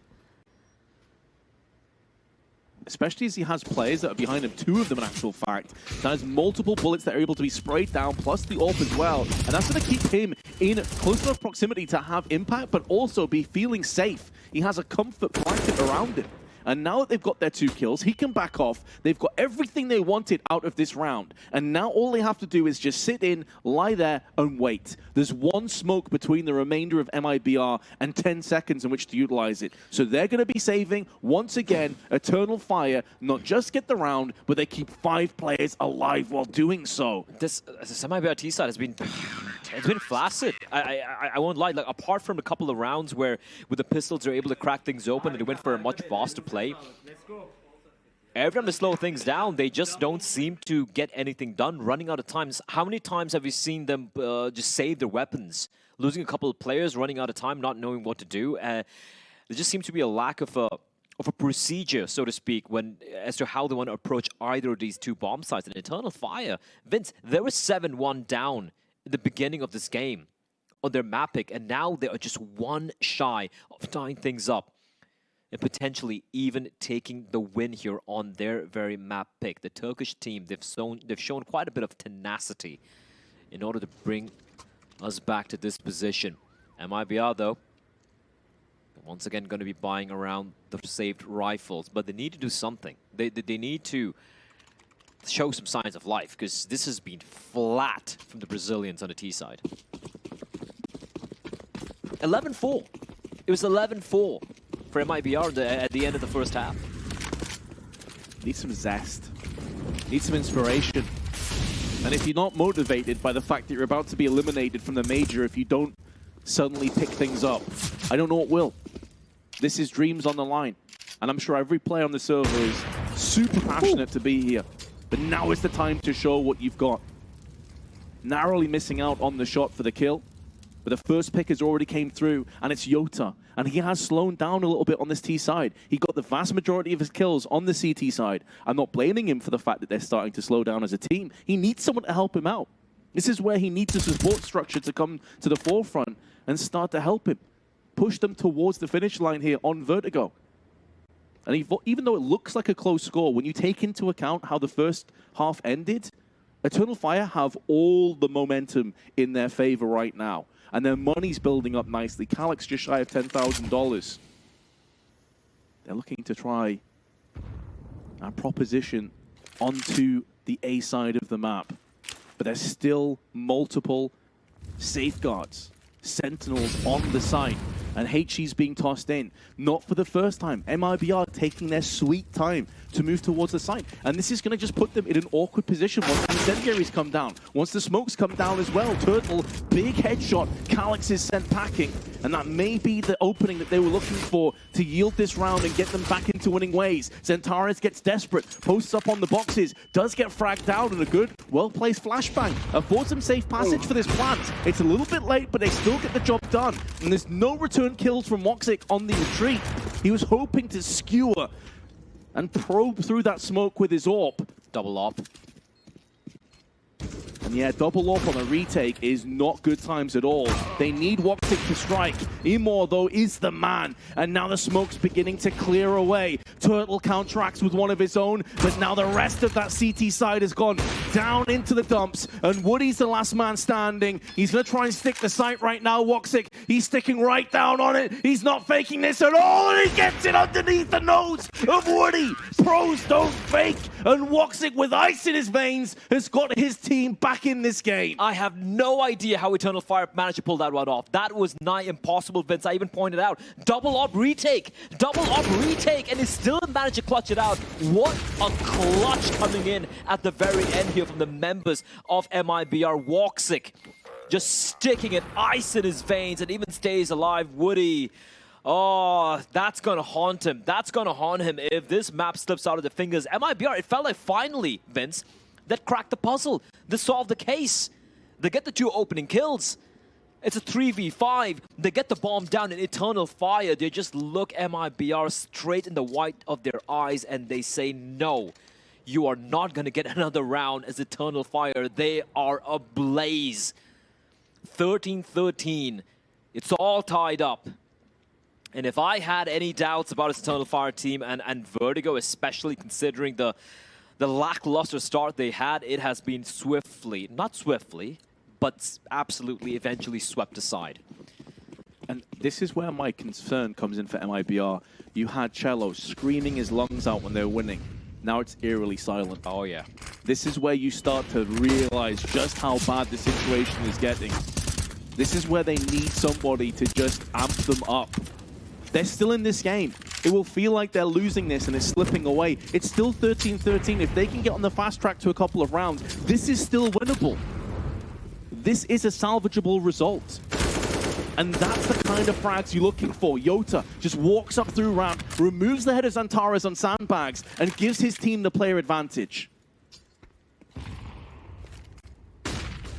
Especially as he has players that are behind him, 2 of them in actual fact. That has multiple bullets that are able to be sprayed down, plus the AWP as well. And that's going to keep him in close enough proximity to have impact, but also be feeling safe. He has a comfort blanket around him. And now that they've got their 2 kills, he can back off. They've got everything they wanted out of this round. And now all they have to do is just sit in, lie there, and wait. There's 1 smoke between the remainder of MIBR and 10 seconds in which to utilize it. So they're going to be saving, once again, Eternal Fire, not just get the round, but they keep 5 players alive while doing so. This MIBR T side has been... It's been flaccid. I won't lie. Like, apart from a couple of rounds where with the pistols they're able to crack things open and they went for a much faster play. Every time they slow things down, they just don't seem to get anything done. Running out of time. How many times have you seen them just save their weapons? Losing a couple of players, running out of time, not knowing what to do. There just seems to be a lack of a procedure, so to speak, as to how they want to approach either of these 2 bomb sites. And Eternal Fire, Vince, they were 7-1 down in the beginning of this game on their map pick, and now they are just 1 shy of tying things up and potentially even taking the win here on their very map pick. The Turkish team, they've shown quite a bit of tenacity in order to bring us back to this position. MIBR, though, once again going to be buying around the saved rifles, but they need to do something. They need to show some signs of life, because this has been flat from the Brazilians on the T side. 11-4. It was 11-4 for MIBR at the end of the first half. Need some zest. Need some inspiration. And if you're not motivated by the fact that you're about to be eliminated from the major, if you don't suddenly pick things up, I don't know what will. This is dreams on the line. And I'm sure every player on the server is super passionate to be here. But now is the time to show what you've got. Narrowly missing out on the shot for the kill. But the first pick has already came through, and it's Yota. And he has slowed down a little bit on this T side. He got the vast majority of his kills on the CT side. I'm not blaming him for the fact that they're starting to slow down as a team. He needs someone to help him out. This is where he needs a support structure to come to the forefront and start to help him. Push them towards the finish line here on Vertigo. And even though it looks like a close score, when you take into account how the first half ended, Eternal Fire have all the momentum in their favor right now. And their money's building up nicely. Calyx just shy of $10,000. They're looking to try a proposition onto the A side of the map. But there's still multiple safeguards, sentinels on the site. And HE's being tossed in. Not for the first time. MIBR taking their sweet time to move towards the site. And this is going to just put them in an awkward position once the incendiaries come down. Once the smokes come down as well. Turtle, big headshot. Calyx is sent packing. And that may be the opening that they were looking for to yield this round and get them back into winning ways. Zentaris gets desperate. Posts up on the boxes. Does get fragged out, and a good, well-placed flashbang affords them safe passage for this plant. It's a little bit late, but they still get the job done. And there's no return kills from Woxic on the retreat. He was hoping to skewer and probe through that smoke with his AWP. Double AWP. And yeah, double AWP on a retake is not good times at all. They need Woxic to strike. Imor, though, is the man. And now the smoke's beginning to clear away. Turtle counteracts with one of his own, but now the rest of that CT side has gone down into the dumps, and Woody's the last man standing. He's going to try and stick the site right now, Woxic. He's sticking right down on it. He's not faking this at all, and he gets it underneath the nose of Woody. Pros don't fake, and Woxic, with ice in his veins, has got his team back in this game. I have no idea how Eternal Fire managed to pull that one off. That was nigh impossible, Vince. I even pointed out. Double op retake, and he still managed to clutch it out. What a clutch coming in at the very end here from the members of MIBR. Woxic just sticking an ice in his veins and even stays alive. Woody, oh, that's going to haunt him. That's going to haunt him if this map slips out of the fingers. MIBR, it felt like finally, Vince, that cracked the puzzle. They solved the case. They get the 2 opening kills. It's a 3v5. They get the bomb down in Eternal Fire. They just look MIBR straight in the white of their eyes and they say, no, you are not going to get another round as Eternal Fire. They are ablaze. 13-13. It's all tied up. And if I had any doubts about this Eternal Fire team and Vertigo, especially considering the lackluster start they had, it has been not swiftly, but absolutely eventually swept aside. And this is where my concern comes in for MIBR. You had Cello screaming his lungs out when they were winning. Now it's eerily silent. Oh, yeah. This is where you start to realize just how bad the situation is getting. This is where they need somebody to just amp them up. They're still in this game. It will feel like they're losing this and it's slipping away. It's still 13-13. If they can get on the fast track to a couple of rounds, this is still winnable. This is a salvageable result. And that's the kind of frags you're looking for. Yota just walks up through ramp, removes the head of Xantares on sandbags, and gives his team the player advantage.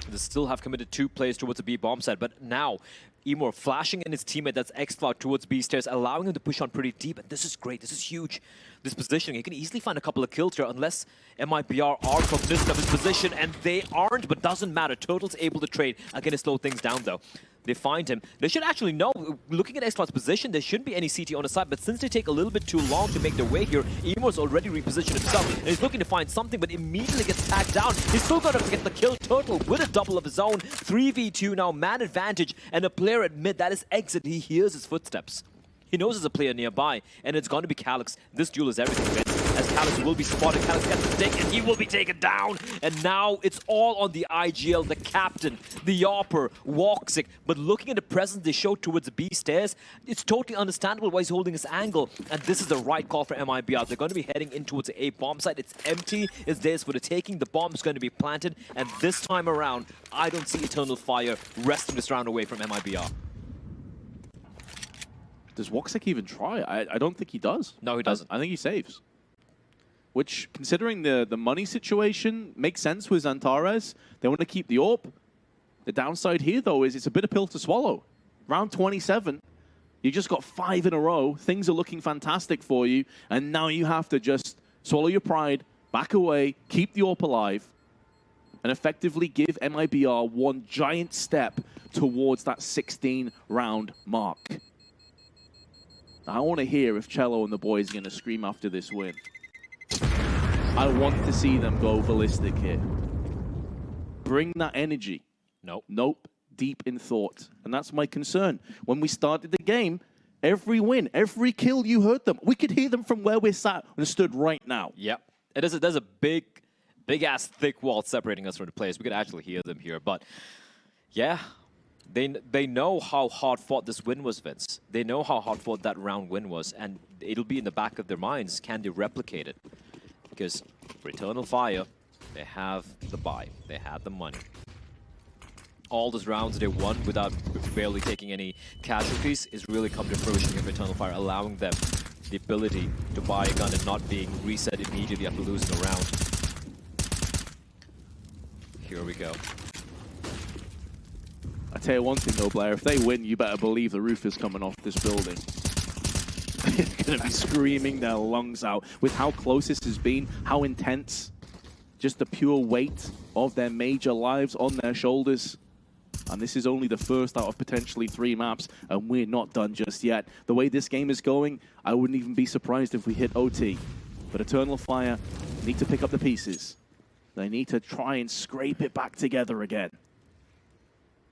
They still have committed 2 plays towards the B bomb side, but now Emor flashing in his teammate, that's X-Cloud, towards B stairs, allowing him to push on pretty deep. And this is great. This is huge. This positioning, he can easily find a couple of kills here unless MIBR are cognizant of his position, and they aren't, but doesn't matter. Total's able to trade. Again, to slow things down, though. They find him. They should actually know, looking at X-Cloud's position, there shouldn't be any CT on the side, but since they take a little bit too long to make their way here, Emor's already repositioned himself, and he's looking to find something, but immediately gets tagged down. He's still got to get the kill. Total with a double of his own. 3v2 now, man advantage, and a player at mid, that is Exit. He hears his footsteps. He knows there's a player nearby, and it's going to be Calyx. This duel is everything, Vince, as Calyx will be spotted. Calyx gets the stick, and he will be taken down. And now it's all on the IGL, the captain, the Yopper, Woxic. But looking at the presence they showed towards the B stairs, it's totally understandable why he's holding his angle. And this is the right call for MIBR. They're going to be heading in towards the A bomb site. It's empty. It's theirs for the taking. The bomb is going to be planted. And this time around, I don't see Eternal Fire wresting this round away from MIBR. Does Woxic even try? I don't think he does. No, he doesn't. I think he saves. Which, considering the money situation, makes sense with Xantares. They want to keep the AWP. The downside here, though, is it's a bit of pill to swallow. Round 27, you just got 5 in a row. Things are looking fantastic for you. And now you have to just swallow your pride, back away, keep the AWP alive, and effectively give MIBR one giant step towards that 16-round mark. I want to hear if Cello and the boys are going to scream after this win. I want to see them go ballistic here. Bring that energy. Nope. Nope. Deep in thought. And that's my concern. When we started the game, every win, every kill, you heard them. We could hear them from where we're sat and stood right now. Yep. There's a big-ass thick wall separating us from the players. We could actually hear them here. But, yeah. They know how hard-fought this win was, Vince. They know how hard-fought that round win was, and it'll be in the back of their minds. Can they replicate it? Because for Eternal Fire, they have the buy. They had the money. All those rounds they won without barely taking any casualties is really come to fruition here for Eternal Fire, allowing them the ability to buy a gun and not being reset immediately after losing a round. Here we go. I tell you one thing though, Blair, if they win, you better believe the roof is coming off this building. They're going to be screaming their lungs out with how close this has been, how intense. Just the pure weight of their major lives on their shoulders. And this is only the first out of potentially 3 maps, and we're not done just yet. The way this game is going, I wouldn't even be surprised if we hit OT. But Eternal Fire need to pick up the pieces. They need to try and scrape it back together again.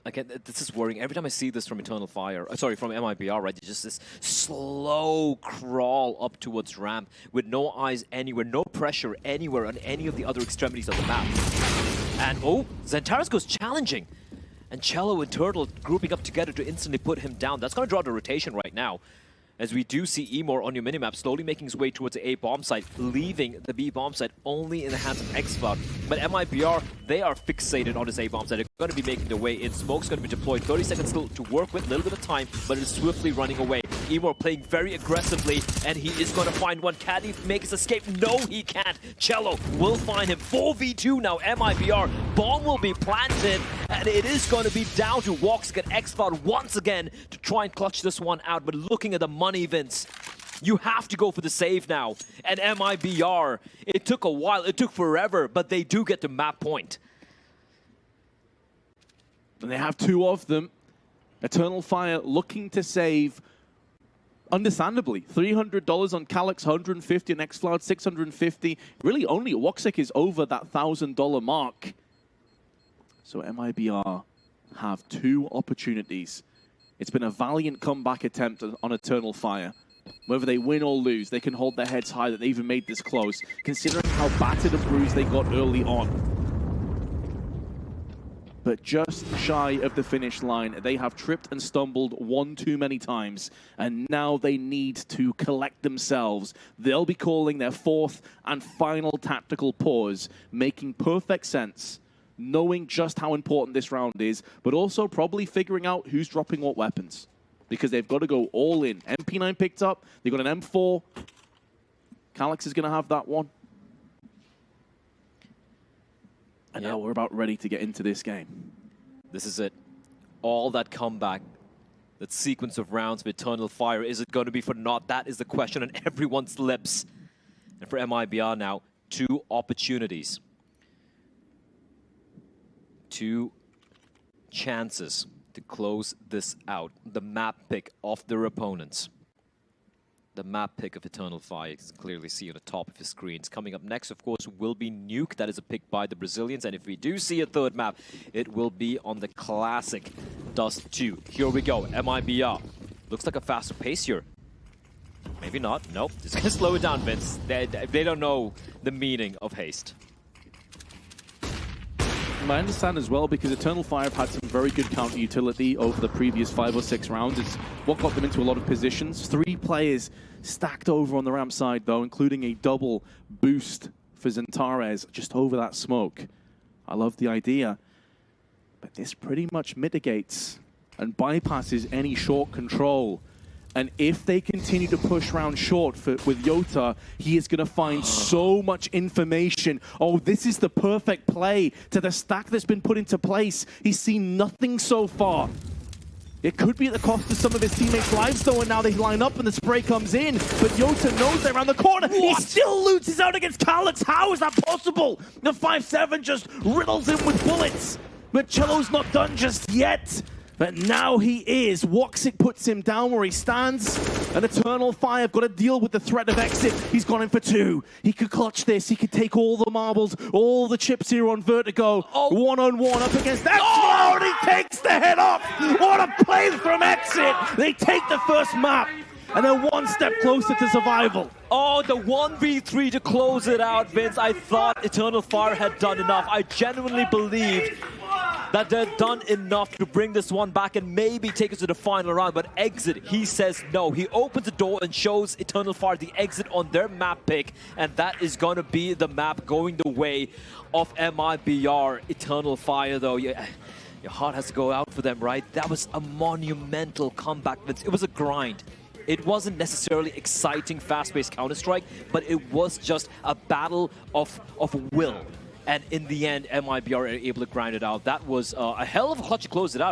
Again, this is worrying. Every time I see this from Eternal Fire, sorry, from MIBR, right? It's just this slow crawl up towards ramp with no eyes anywhere, no pressure anywhere on any of the other extremities of the map. And oh, Xantares goes challenging. And Cello and Turtle grouping up together to instantly put him down. That's going to draw the rotation right now. As we do see Emor on your minimap slowly making his way towards the A bomb site, leaving the B bomb site only in the hands of xCloud. But MIBR, they are fixated on this A bomb site. They're going to be making their way in. Smoke's going to be deployed. 30 seconds still to work with, a little bit of time, but it's swiftly running away. Emor playing very aggressively, and he is going to find one. Can he make his escape? No, he can't. Cello will find him. 4v2 now, MIBR. Bomb will be planted, and it is going to be down to Woxic and xCloud once again to try and clutch this one out. But looking at the money, Vince, you have to go for the save now. And MIBR, it took a while, it took forever, but they do get the map point. And they have two of them. Eternal Fire looking to save, understandably. $300 on Calyx, $150 on xCloud, $650. Really, only Woxic is over that $1,000 mark. So MIBR have two opportunities. It's been a valiant comeback attempt on Eternal Fire. Whether they win or lose, they can hold their heads high that they even made this close, considering how battered and bruised they got early on. But just shy of the finish line, they have tripped and stumbled one too many times, and now they need to collect themselves. They'll be calling their fourth and final tactical pause, making perfect sense, knowing just how important this round is, but also probably figuring out who's dropping what weapons. Because they've got to go all in. MP9 picked up, they've got an M4. Calyx is going to have that one. And now we're about ready to get into this game. This is it. All that comeback, that sequence of rounds with Eternal Fire, is it going to be for naught? That is the question on everyone's lips. And for MIBR now, two opportunities. Two chances to close this out. The map pick of their opponents. The map pick of Eternal Fire, you can clearly see on the top of his screens. Coming up next, of course, will be Nuke. That is a pick by the Brazilians. And if we do see a third map, it will be on the classic Dust 2. Here we go, MIBR. Looks like a faster pace here. Maybe not. Nope. Just gonna slow it down, Vince. They don't know the meaning of haste. I understand as well, because Eternal Fire have had some very good counter utility over the previous 5 or 6 rounds. It's what got them into a lot of positions. 3 players stacked over on the ramp side, though, including a double boost for Xantares just over that smoke. I love the idea, but this pretty much mitigates and bypasses any short control. And if they continue to push round short with Yota, he is going to find so much information. Oh, this is the perfect play to the stack that's been put into place. He's seen nothing so far. It could be at the cost of some of his teammates' lives, though, and now they line up and the spray comes in. But Yota knows they're around the corner. What? He still loses out against Calyx. How is that possible? The 5-7 just riddles him with bullets. But Cello's not done just yet. But now he is. Woxic puts him down where he stands. And Eternal Fire have got to deal with the threat of exit. He's gone in for 2. He could clutch this. He could take all the marbles, all the chips here on Vertigo. One-on-one up against xCloud. And he takes the head off. What a play from exit. They take the first map. And they're one step closer to survival. Oh, the 1v3 to close it out, Vince. I thought Eternal Fire had done enough. I genuinely believed that they've done enough to bring this one back and maybe take us to the final round. But exit, he says no. He opens the door and shows Eternal Fire the exit on their map pick. And that is going to be the map going the way of MIBR. Eternal Fire, though, your heart has to go out for them, right? That was a monumental comeback, Vince. It was a grind. It wasn't necessarily exciting, fast-paced Counter-Strike, but it was just a battle of will. And in the end, MIBR are able to grind it out. That was a hell of a clutch to close it out.